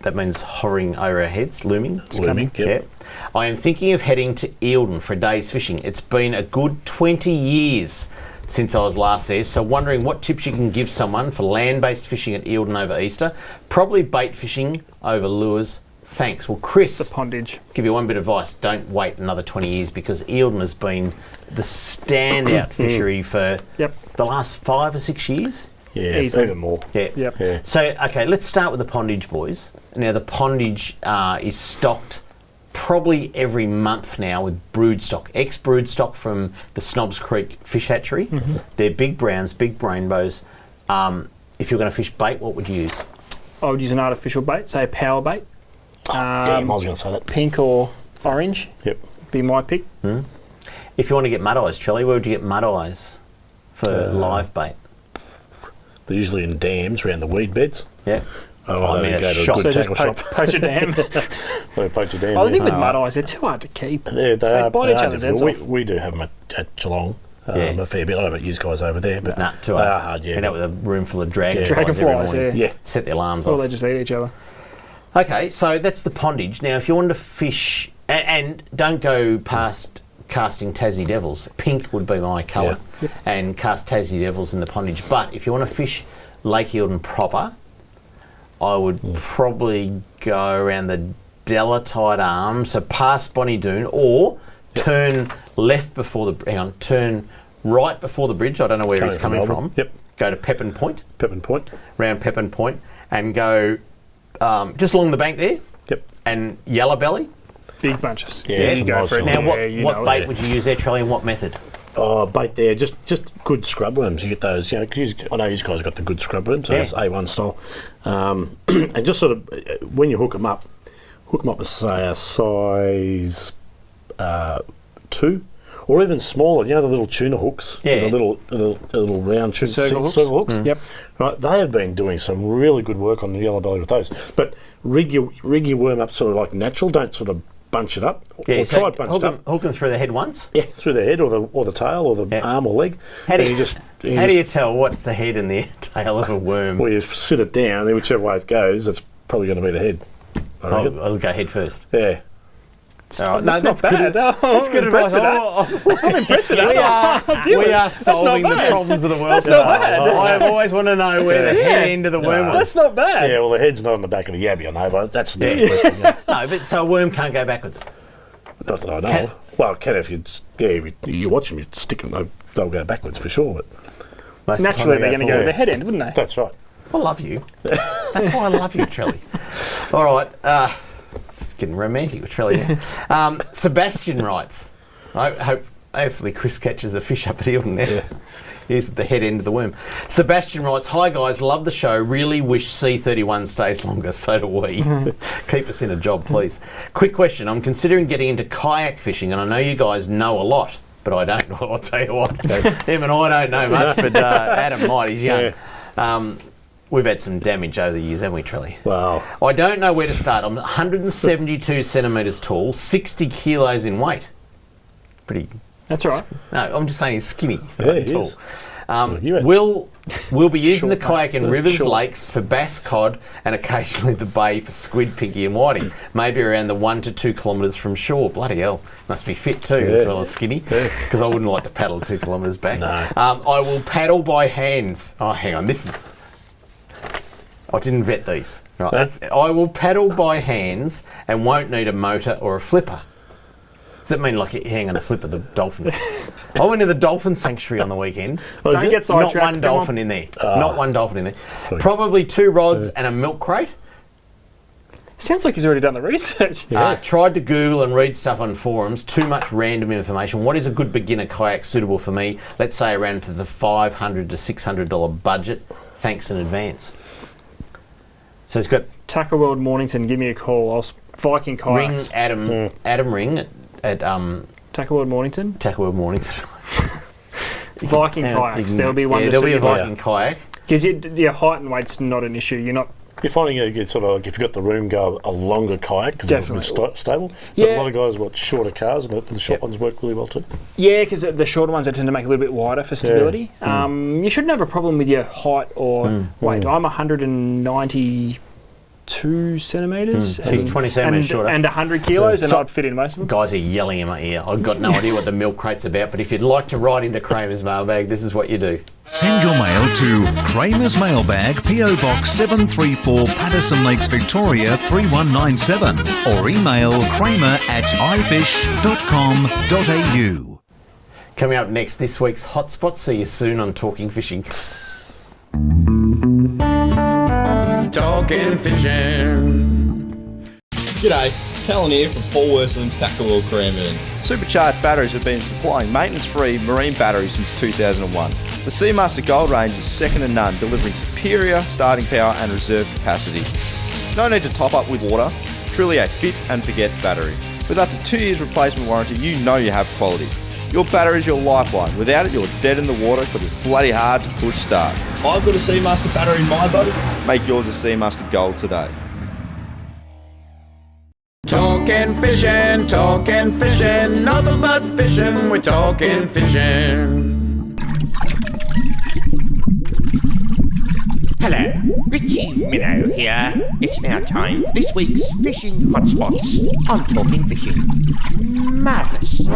that means hovering over our heads, looming. Looming, yep. Yeah. I am thinking of heading to Eildon for a day's fishing. It's been a good 20 years since I was last there, so wondering what tips you can give someone for land-based fishing at Eildon over Easter. Probably bait fishing over lures. Thanks. Well, Chris, The pondage. give you one bit of advice. Don't wait another 20 years because Eildon has been the standout fishery for Yep. the last 5 or 6 years. Yeah, Easily. even more. Yeah. Yep. Yeah. So, okay, let's start with the pondage, boys. Now, the pondage is stocked probably every month now with brood stock, ex-brood stock from the Snobs Creek Fish Hatchery. They're big browns, big rainbows. If you're going to fish bait, what would you use? I would use an artificial bait, say a power bait. Damn, I was going to say that. Pink or orange, Yep. be my pick. If you want to get mud eyes, Charlie, where would you get mud eyes for live bait? They're usually in dams around the weed beds. Yeah. Oh, I they mean, go a to a shot. good So just tackle shop. poach a dam. They poach a dam. I think with Oh, mud eyes, they're too hard to keep. They are, bite they each are other's heads difficult. off. We do have them at Geelong Yeah. a fair bit. I don't know about you guys over there, but Nah, too they hard. are hard, yeah. End up with a room full of dragonflies. Dragonflies, every morning. yeah. Yeah. Set the alarms Or off. they just eat each other. Okay, so that's the pondage. Now, if you wanted to fish, and don't go past casting Tassie Devils. Pink would be my colour, and cast Tassie Devils in the pondage. But if you want to fish Lake Eildon proper, I would probably go around the Delatide Arm, so past Bonnie Doon, or turn left before the, turn right before the bridge. I don't know where he's coming from. Yep. Go to Pepin Point, Round Pepin Point, and go just along the bank there. Yep. And Yellow Belly. Big bunches. Yeah, you some go nice for it. ones. Now, Yeah, what bait it. would you use there, Charlie, and what method? Oh, bait there, just good scrub worms. You get those, cause I know you guys got the good scrub worms, so Yeah. it's A1 style. And just sort of, when you hook them up with, say, a size 2, or even smaller, the little tuna hooks, Yeah. the little round tuna Circle hooks? Yep. Right, they have been doing some really good work on the yellow belly with those. But rig your worm up sort of like natural, don't sort of bunch it up, Yeah, or so try it bunched up. hook them through the head once. Yeah, through the head or the tail or the arm or leg. How do And you, just how do you tell what's the head and the tail of a worm? Well, you sit it down, and then whichever way it goes, it's probably going to be the head. I reckon. I'll go head first. Yeah. All right, That's not good. bad. That's good impressed advice. with that. I'm impressed with that. We are solving the bad. problems of the world. That's not today. bad. I've always wanted to know where the head end of the worm was. That's not bad. Yeah, well, the head's not on the back of the yabby, I know, but that's a different question. Yeah. No, but so a worm can't go backwards. Not that I know Can- of. Well, it can if you watch them, you stick them, they'll go backwards for sure. But Most of the Naturally, time they're going to go to forward. the head end, wouldn't they? that's right. I love you. That's why I love you, Trelly. All right. It's getting romantic with Trelly now. Sebastian writes, hopefully Chris catches a fish up at Eildon there. Here's the head end of the worm. Sebastian writes, hi guys, love the show. Really wish C31 stays longer. So do we. Keep us in a job, please. Quick question. I'm considering getting into kayak fishing, and I know you guys know a lot, but I don't. Well, I'll tell you what. Him and I don't know much, but Adam might. He's young. We've had some damage over the years, haven't we, Trelly? Wow. I don't know where to start. I'm 172 centimetres tall, 60 kilos in weight. Pretty. That's all right. No, I'm just saying he's skinny. Yeah, not he tall. is. You had- Will We'll be using the Short, kayak in rivers, short. lakes for bass, cod, and occasionally the bay for squid, pinky, and whiting. Maybe around the 1 to 2 kilometres from shore. Bloody hell, must be fit too, as well as skinny. Because I wouldn't like to paddle 2 kilometres back. No. I will paddle by hands. Oh, hang on, this is. I didn't vet these. Right. I will paddle by hands and won't need a motor or a flipper. Does that mean like hang on a flipper, the dolphin? I went to the dolphin sanctuary on the weekend. Don't get Not sidetracked. one come dolphin on. in there. Not one dolphin in there. Probably 2 rods and a milk crate. Sounds like he's already done the research. Tried to Google and read stuff on forums. Too much random information. What is a good beginner kayak suitable for me? Let's say around to the $500 to $600 budget. Thanks in advance. So it's got Tackle World Mornington, give me a call. Viking ring kayaks. Adam ring at Tackle World Mornington. Tackle World Mornings. Viking kayaks. There'll be one. Yeah, there'll be a Viking kayak. Because your height and weight's not an issue. You're not. You're finding you sort of like if you've got the room, go a longer kayak because it's a bit stable. But Yeah. a lot of guys want shorter cars, and the short ones work really well too. Yeah, because the shorter ones they tend to make a little bit wider for stability. You shouldn't have a problem with your height or weight. I'm 192 centimetres. So he's 20 centimetres shorter. And 100 kilos, and So- I'd fit in most of them. Guys are yelling in my ear. I've got no idea what the milk crate's about, but if you'd like to write into Kramer's mailbag, this is what you do. Send your mail to Kramer's Mailbag, PO Box 734, Patterson Lakes, Victoria 3197, or email kramer@ifish.com.au. Coming up next, this week's Hotspot. See you soon on Talking Fishing. Talking fishing. G'day, Callan here from Paul Worsland's Tackle World Cranbourne. Supercharged batteries have been supplying maintenance-free marine batteries since 2001. The Seamaster Gold range is second to none, delivering superior starting power and reserve capacity. No need to top up with water, truly a fit and forget battery. With up to 2 years replacement warranty, you know you have quality. Your battery is your lifeline. Without it, you're dead in the water because it's bloody hard to push start. I've got a Seamaster battery in my boat. Make yours a Seamaster Gold today. Talking fishing, nothing but fishing, we're talking fishing. Hello, Richie Minnow here. It's now time for this week's Fishing Hotspots on Talking Fishing. Marvellous.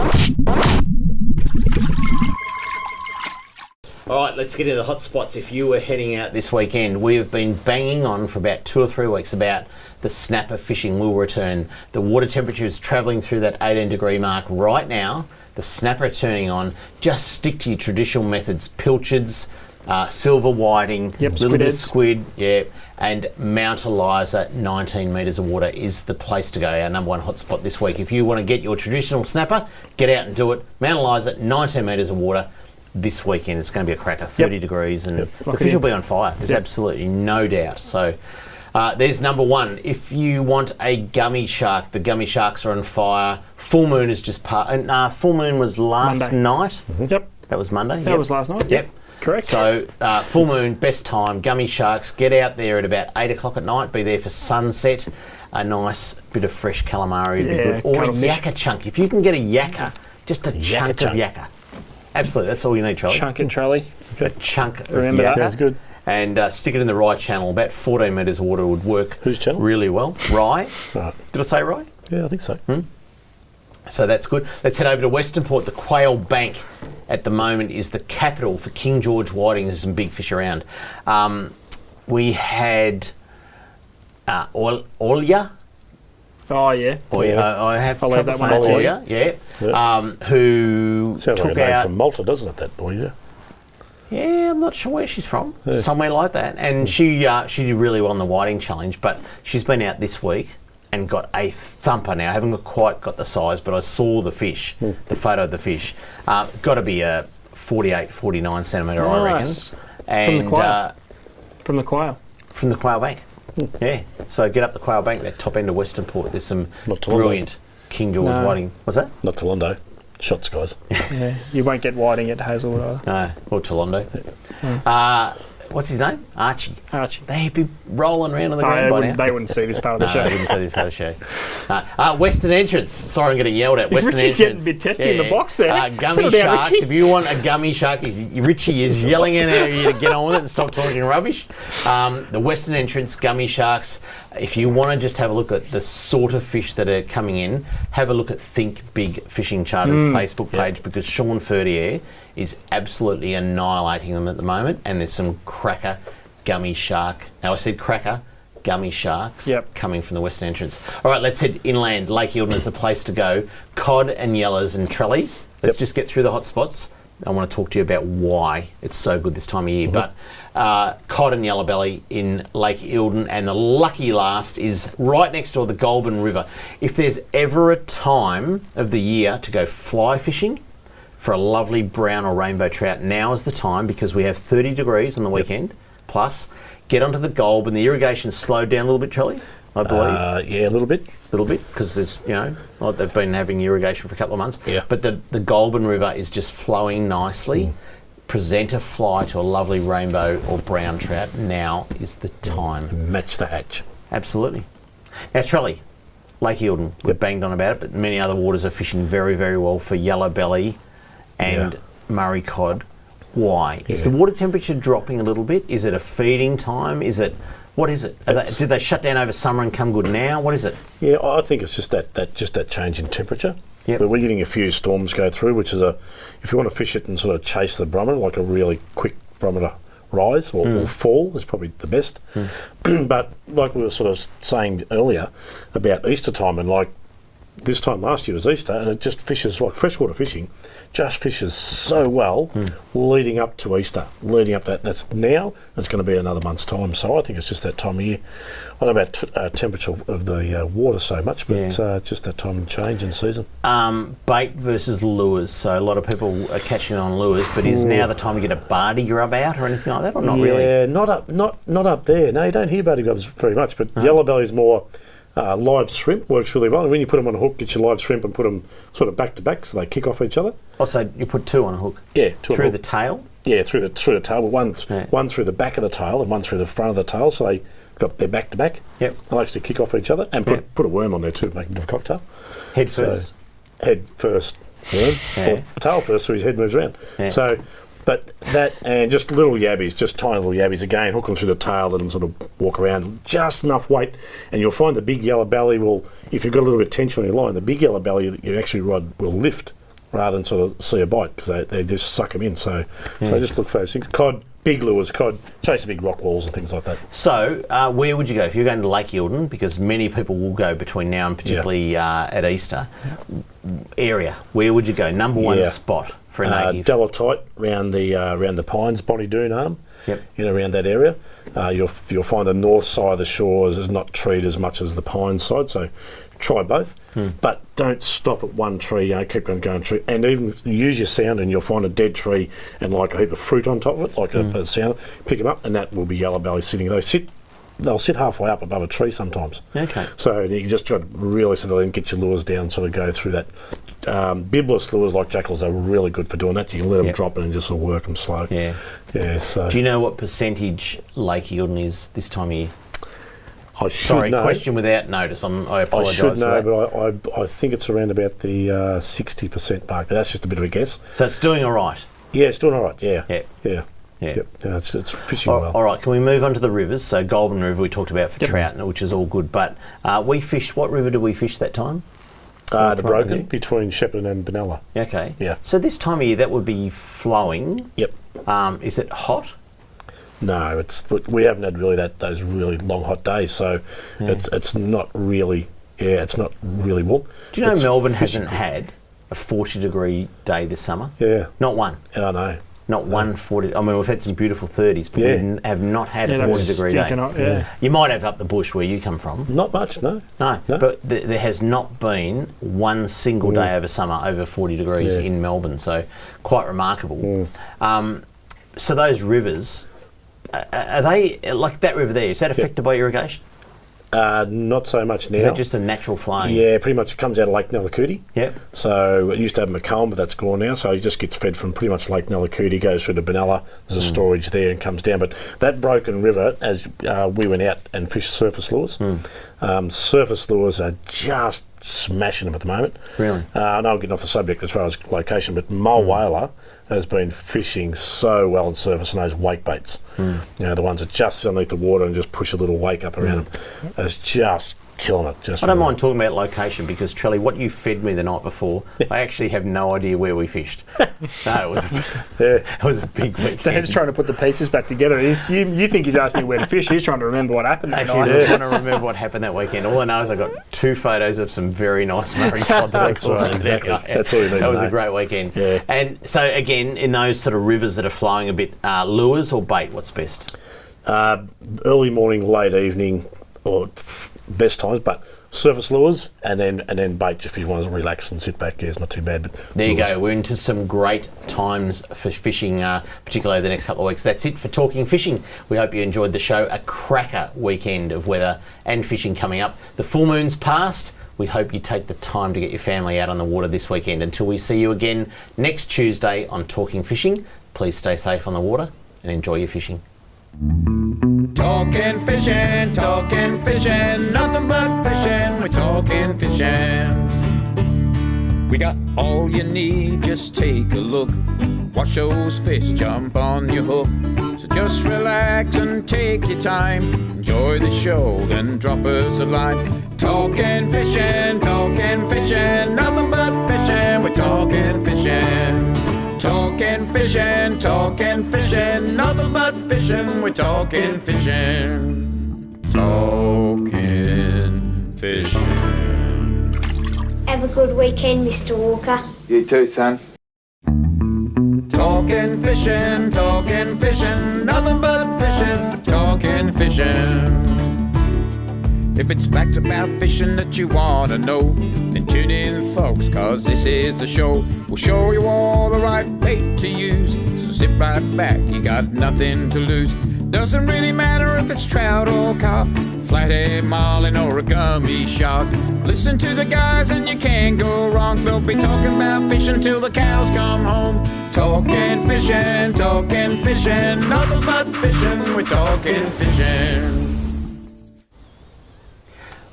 All right, let's get into the hot spots. If you were heading out this weekend, we have been banging on for about 2 or 3 weeks about the snapper fishing will return. The water temperature is travelling through that 18-degree mark right now. The snapper are turning on. Just stick to your traditional methods: pilchards, silver whiting, little bit of squid, and Mount Eliza 19 metres of water is the place to go. Our number one hotspot this week. If you want to get your traditional snapper, get out and do it. Mount Eliza 19 metres of water. This weekend it's going to be a cracker, 30 degrees, and the fish will be on fire. There's absolutely no doubt. So there's number one. If you want a gummy shark, the gummy sharks are on fire. Full moon is just full moon was last night. Yep. That was Monday. That was last night. Yep. Correct. So full moon, best time. Gummy sharks, get out there at about 8 o'clock at night. Be there for sunset. A nice bit of fresh calamari would be good. Or a yakka chunk. If you can get a yakka, just a chunk of yakka. Absolutely, that's all you need, Charlie. Chunk and trolley. A chunk of Remember yakka. that. Sounds good. And stick it in the rye channel. About 14 metres of water would work. Whose channel? Really well. Rye. Right. Did I say rye? Yeah, I think so. So that's good. Let's head over to Western Port. The Quail Bank at the moment is the capital for King George whiting. There's some big fish around. We had Olya. Oh, yeah. I have I'll leave that one Olya, who Sounds took like a name out from Malta, doesn't it, that boy? Yeah. Yeah, I'm not sure where she's from. Somewhere like that. And she did really well on the whiting challenge, but she's been out this week and got a thumper now. I haven't quite got the size, but I saw the fish, the photo of the fish. Got to be a 48, 49 centimetre, I reckon. And, from the quail. From the Quail Bank. Yeah. So get up the Quail Bank, that top end of Western Port. There's some brilliant King George whiting. What's that? Not Tolondo. Shots, guys. Yeah, you won't get whiting at Hazelwood either. No, or Tolondo. what's his name? Archie. Archie. They'd be rolling around on the ground by now. They wouldn't see this part of the No, show. they wouldn't see this part of the show. Western Entrance. Sorry, I'm getting yelled at. Western Richie's Entrance. getting a bit testy in the box there. Gummy Settle down, sharks. Richie. If you want a gummy shark, Richie is yelling at you to get on with it and stop talking rubbish. The Western Entrance gummy sharks. If you want to just have a look at the sort of fish that are coming in, have a look at Think Big Fishing Charters Facebook page because Sean Ferdier is absolutely annihilating them at the moment, and there's some cracker gummy shark. Now I said cracker, gummy sharks coming from the Western Entrance. All right, let's head inland. Lake Eildon is the place to go. Cod and yellows and trelly. Let's just get through the hot spots. I want to talk to you about why it's so good this time of year. But cod and yellow belly in Lake Eildon, and the lucky last is right next door, the Goulburn River. If there's ever a time of the year to go fly fishing for a lovely brown or rainbow trout, now is the time because we have 30 degrees on the weekend. Plus, get onto the Goulburn. The irrigation's slowed down a little bit, Charlie, I believe. Yeah, a little bit. A little bit, because there's, they've been having irrigation for a couple of months. Yeah. But the Goulburn River is just flowing nicely. Present a fly to a lovely rainbow or brown trout. Now is the time. Match the hatch. Absolutely. Now, Charlie, Lake Eildon, we've banged on about it, but many other waters are fishing very, very well for yellow belly and Murray cod. Why? Is the water temperature dropping a little bit? Is it a feeding time? What is it? Did they shut down over summer and come good now? What is it? Yeah, I think it's just that change in temperature. Yep. But we're getting a few storms go through, which is if you want to fish it and sort of chase the barometer, like a really quick barometer rise or fall is probably the best. But like we were sort of saying earlier about Easter time, and like this time last year was Easter, and it just fishes like freshwater fishing, just fishes so well leading up to Easter, leading up to that. That's now. It's going to be another month's time. So I think it's just that time of year. I don't know about temperature of the water so much, but just that time and change in season. Bait versus lures. So a lot of people are catching on lures, but is now the time to get a bardy grub out or anything like that, or not really? Yeah, not up there. No, you don't hear bardy grubs very much, but yellow belly is more. Live shrimp works really well, and when you put them on a hook, get your live shrimp and put them sort of back to back, so they kick off each other. Oh, so you put two on a hook? Yeah, through the tail. Yeah, through the tail. One through the back of the tail and one through the front of the tail, so they got their back to back. Yep. They'll actually kick off each other, and put a worm on there too, make it into a cocktail. Head first. Head first. Worm. Or tail first, so his head moves around. Yeah. So. But that and just little yabbies, just tiny little yabbies again, hook them through the tail, let them sort of walk around, just enough weight, and you'll find the big yellow belly will, if you've got a little bit of tension on your line, the big yellow belly that you actually rod will lift rather than sort of see a bite because they just suck them in. So just look for those things. Cod, big lures, chase the big rock walls and things like that. So where would you go if you're going to Lake Eildon? Because many people will go between now and particularly at Easter. Area, where would you go? Number one spot. Delatite around the Pines, Bonnie Doon arm, around that area. You'll find the north side of the shores is not treed as much as the Pines side, so try both. But don't stop at one tree, keep on going tree, and even use your sound, and you'll find a dead tree and like a heap of fruit on top of it, like a sound. Pick them up, and that will be yellow belly sitting. They'll sit halfway up above a tree sometimes. Okay. So you just try to really so they'll get your lures down, sort of go through that. Bibless lures like jackals are really good for doing that. You can let them drop it and just sort of work them slow. Yeah. Yeah. So. Do you know what percentage Lake Eildon is this time of year? I should know. Question without notice. I apologise. I should know, but I think it's around about the 60% mark. That's just a bit of a guess. So it's doing all right. Yeah, it's doing all right. Yeah. Yeah. Yeah. Yeah. Yep. Yeah, it's fishing well. All right, can we move on to the rivers? So Goulburn River we talked about for trout, which is all good. But we fish, what river did we fish that time? The Broken, between Shepparton and Benalla. Okay. Yeah. So this time of year that would be flowing. Yep. Is it hot? No, we haven't had really those really long hot days, so it's not really warm. Do you know Melbourne hasn't had a 40-degree day this summer? Yeah. Not one. Yeah, I know. Not 140. I mean, we've had some beautiful 30s, but we have not had a 40-degree day. You might have up the bush where you come from. Not much, no. No. But there has not been one single day over summer over 40 degrees in Melbourne, so quite remarkable. So those rivers, are they, like that river there, is that affected by irrigation? Not so much now. Is that just a natural flowing? Yeah, pretty much it comes out of Lake Nellacooty. Yep. So it used to have Macomb, but that's gone now. So it just gets fed from pretty much Lake Nellacooty, goes through to Benalla. There's a storage there and comes down. But that broken river, as we went out and fished surface lures, surface lures are just smashing them at the moment. Really? I know I'm getting off the subject as far as location, but Mull Whaler has been fishing so well on surface and those wake baits. You know, the ones that just underneath the water and just push a little wake up around them. It's just killing it. Just I don't mind talking about location because, Trelly, what you fed me the night before, I actually have no idea where we fished. No, it was a big weekend. Dave's trying to put the pieces back together. You think he's asking you where to fish. He's trying to remember what happened that Actually, night. I'm trying to remember what happened that weekend. All I know is I got 2 photos of some very nice Murray cod that I That's right, exactly. That's all you need That to was know. a great weekend. Yeah. And so, again, in those sort of rivers that are flowing a bit, lures or bait, what's best? Early morning, late evening, or best times, but surface lures and then baits if you want to relax and sit back. Yeah, it's not too bad. But There you lures. go. We're into some great times for fishing, particularly over the next couple of weeks. That's it for Talking Fishing. We hope you enjoyed the show. A cracker weekend of weather and fishing coming up. The full moon's passed. We hope you take the time to get your family out on the water this weekend. Until we see you again next Tuesday on Talking Fishing, please stay safe on the water and enjoy your fishing. Talking fishing, nothing but fishing, we're talking fishing. We got all you need, just take a look. Watch those fish jump on your hook. So just relax and take your time. Enjoy the show, then drop us a line. Talking fishing, nothing but fishing, we're talking fishing. Talking fishing, nothing but fishing, we're talking fishing. Talking fishing. Have a good weekend, Mr. Walker. You too, son. Talking fishing, nothing but fishing, talking fishing. If it's facts about fishing that you want to know, then tune in, folks, cause this is the show. We'll show you all the right bait to use, so sit right back, you got nothing to lose. Doesn't really matter if it's trout or carp, flathead, marlin or a gummy shark. Listen to the guys and you can't go wrong. They'll be talking about fishing till the cows come home. Talking fishing, nothing but fishing, we're talking fishing.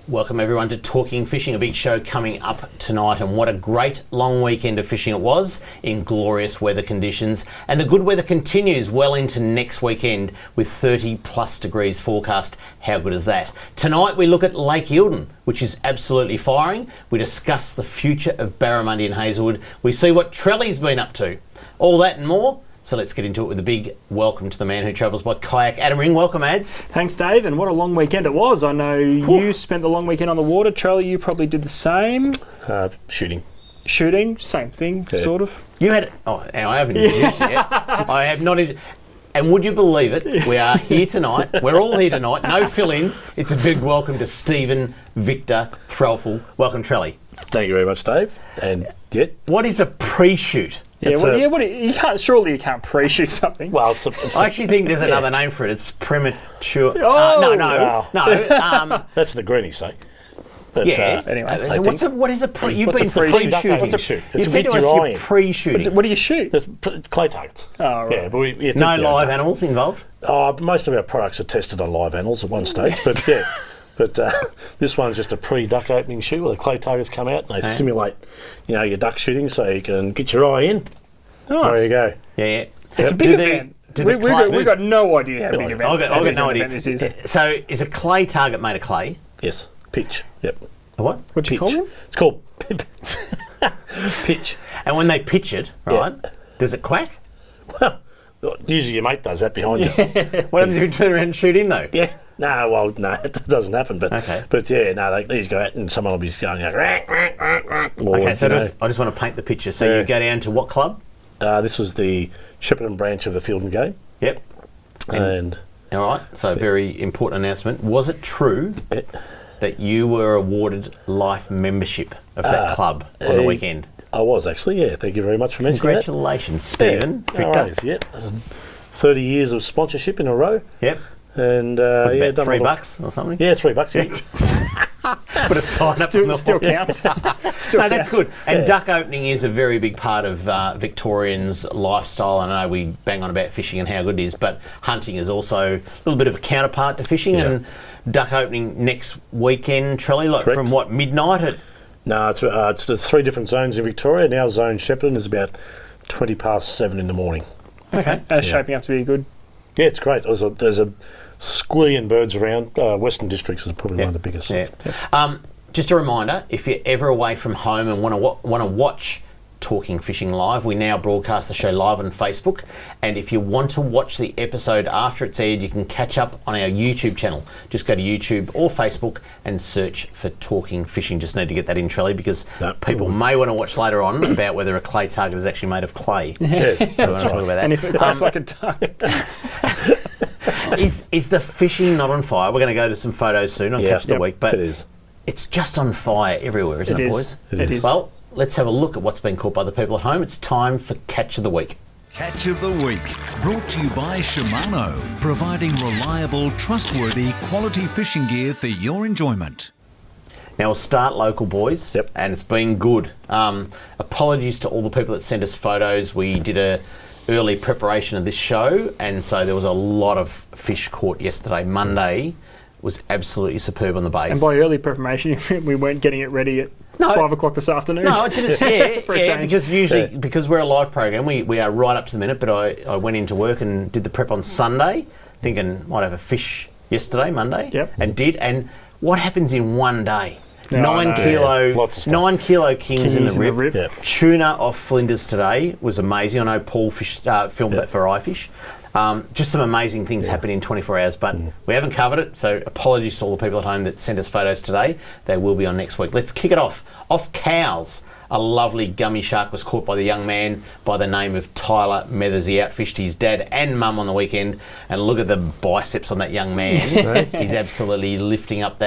Welcome everyone to Talking Fishing, a big show coming up tonight, and what a great long weekend of fishing it was in glorious weather conditions, and the good weather continues well into next weekend with 30 plus degrees forecast. How good is that? Tonight we look at Lake Eildon, which is absolutely firing. We discuss the future of Barramundi and Hazelwood. We see what Trelly's been up to. All that and more. So let's get into it with a big welcome to the man who travels by kayak, Adam Ring. Welcome, Ads. Thanks, Dave, and what a long weekend it was. I know you spent the long weekend on the water. Charlie, you probably did the same. Shooting. Shooting, same thing, sort of. You had... Oh, I haven't introduced you yet. I have not... And would you believe it? We are here tonight. We're all here tonight. No fill-ins. It's a big welcome to Stephen Victor Threlfall. Welcome, Trelly. Thank you very much, Dave. And what is a pre-shoot? You can't. Surely you can't pre-shoot something. Well, I actually think there's another name for it. It's premature. Oh, no. That's the greenies say. But, yeah. Anyway, what is a pre? You've What's been a pre-shooting? pre-shooting. What's a shoot? You It's said to to us get your eye you're in. pre-shooting. What do you shoot? There's clay targets. Oh, right. Yeah, but No live animals involved? Most of our products are tested on live animals at one stage, but yeah. But this one's just a pre-duck opening shoot where the clay targets come out and they simulate, your duck shooting, so you can get your eye in. Nice. There you go. Yeah. It's a big event. We've got no idea how big event. I've got no idea. This is. So is a clay target made of clay? Yes. Pitch. Yep. A what? What do you call him? It's called pitch. And when they pitch it, right, does it quack? Well, usually your mate does that behind you. What happens if you turn around and shoot him, though? Yeah. No, it doesn't happen. But these go out and someone will be going Okay, so I just want to paint the picture. So you go down to what club? This is the Shepparton branch of the Field and Game. Yep. And all right, so very important announcement. Was it true that you were awarded life membership of that club on the weekend? I was actually, yeah. Thank you very much for mentioning that. Congratulations, Stephen. No worries, yep. 30 years of sponsorship in a row. Yep. And Was it yeah, about done a lot of- $3 or something? Yeah, $3. Yeah. Put a sign up on the Still wall. counts. Still No, that's counts. good. And duck opening is a very big part of Victorians' lifestyle. I know we bang on about fishing and how good it is, but hunting is also a little bit of a counterpart to fishing. Yeah. And duck opening next weekend, Trelly, like Correct. from what, midnight? No, it's the 3 different zones in Victoria. Now zone Shepparton is about 7:20 in the morning. Okay. That's shaping up to be good. Yeah, it's great. There's a squillion birds around. Western Districts is probably one of the biggest. Yeah. Just a reminder, if you're ever away from home and want to watch Talking Fishing Live, we now broadcast the show live on Facebook. And if you want to watch the episode after it's aired, you can catch up on our YouTube channel. Just go to YouTube or Facebook and search for Talking Fishing. Just need to get that in, Trelly, because people may want to watch later on about whether a clay target is actually made of clay. Yeah, So we want to talk about that. And if it quacks like a duck. Is the fishing not on fire? We're going to go to some photos soon on Catch of the Week, but it is. It's just on fire everywhere, isn't it, boys? It is. Well, let's have a look at what's been caught by the people at home. It's time for Catch of the Week. Catch of the Week, brought to you by Shimano, providing reliable, trustworthy, quality fishing gear for your enjoyment. Now we'll start local, boys, and it's been good. Apologies to all the people that sent us photos. We did a early preparation of this show, and so there was a lot of fish caught yesterday. Monday was absolutely superb on the base. And by early preparation, we weren't getting it ready at 5 o'clock this afternoon. No, I didn't. Yeah, For a change. because usually, because we're a live program, we are right up to the minute, but I went into work and did the prep on Sunday, thinking might have a fish yesterday, Monday, and did. And what happens in one day? No, 9 I know. kilo, Lots of stuff. 9 kilo kings in the rib. Yeah. Tuna off Flinders today was amazing. I know Paul filmed that for iFish. Just some amazing things happen in 24 hours, but we haven't covered it, so apologies to all the people at home that sent us photos today. They will be on next week. Let's kick it off. Off Cows, a lovely gummy shark was caught by the young man by the name of Tyler Meathers. He outfished his dad and mum on the weekend, and look at the biceps on that young man. He's absolutely lifting up that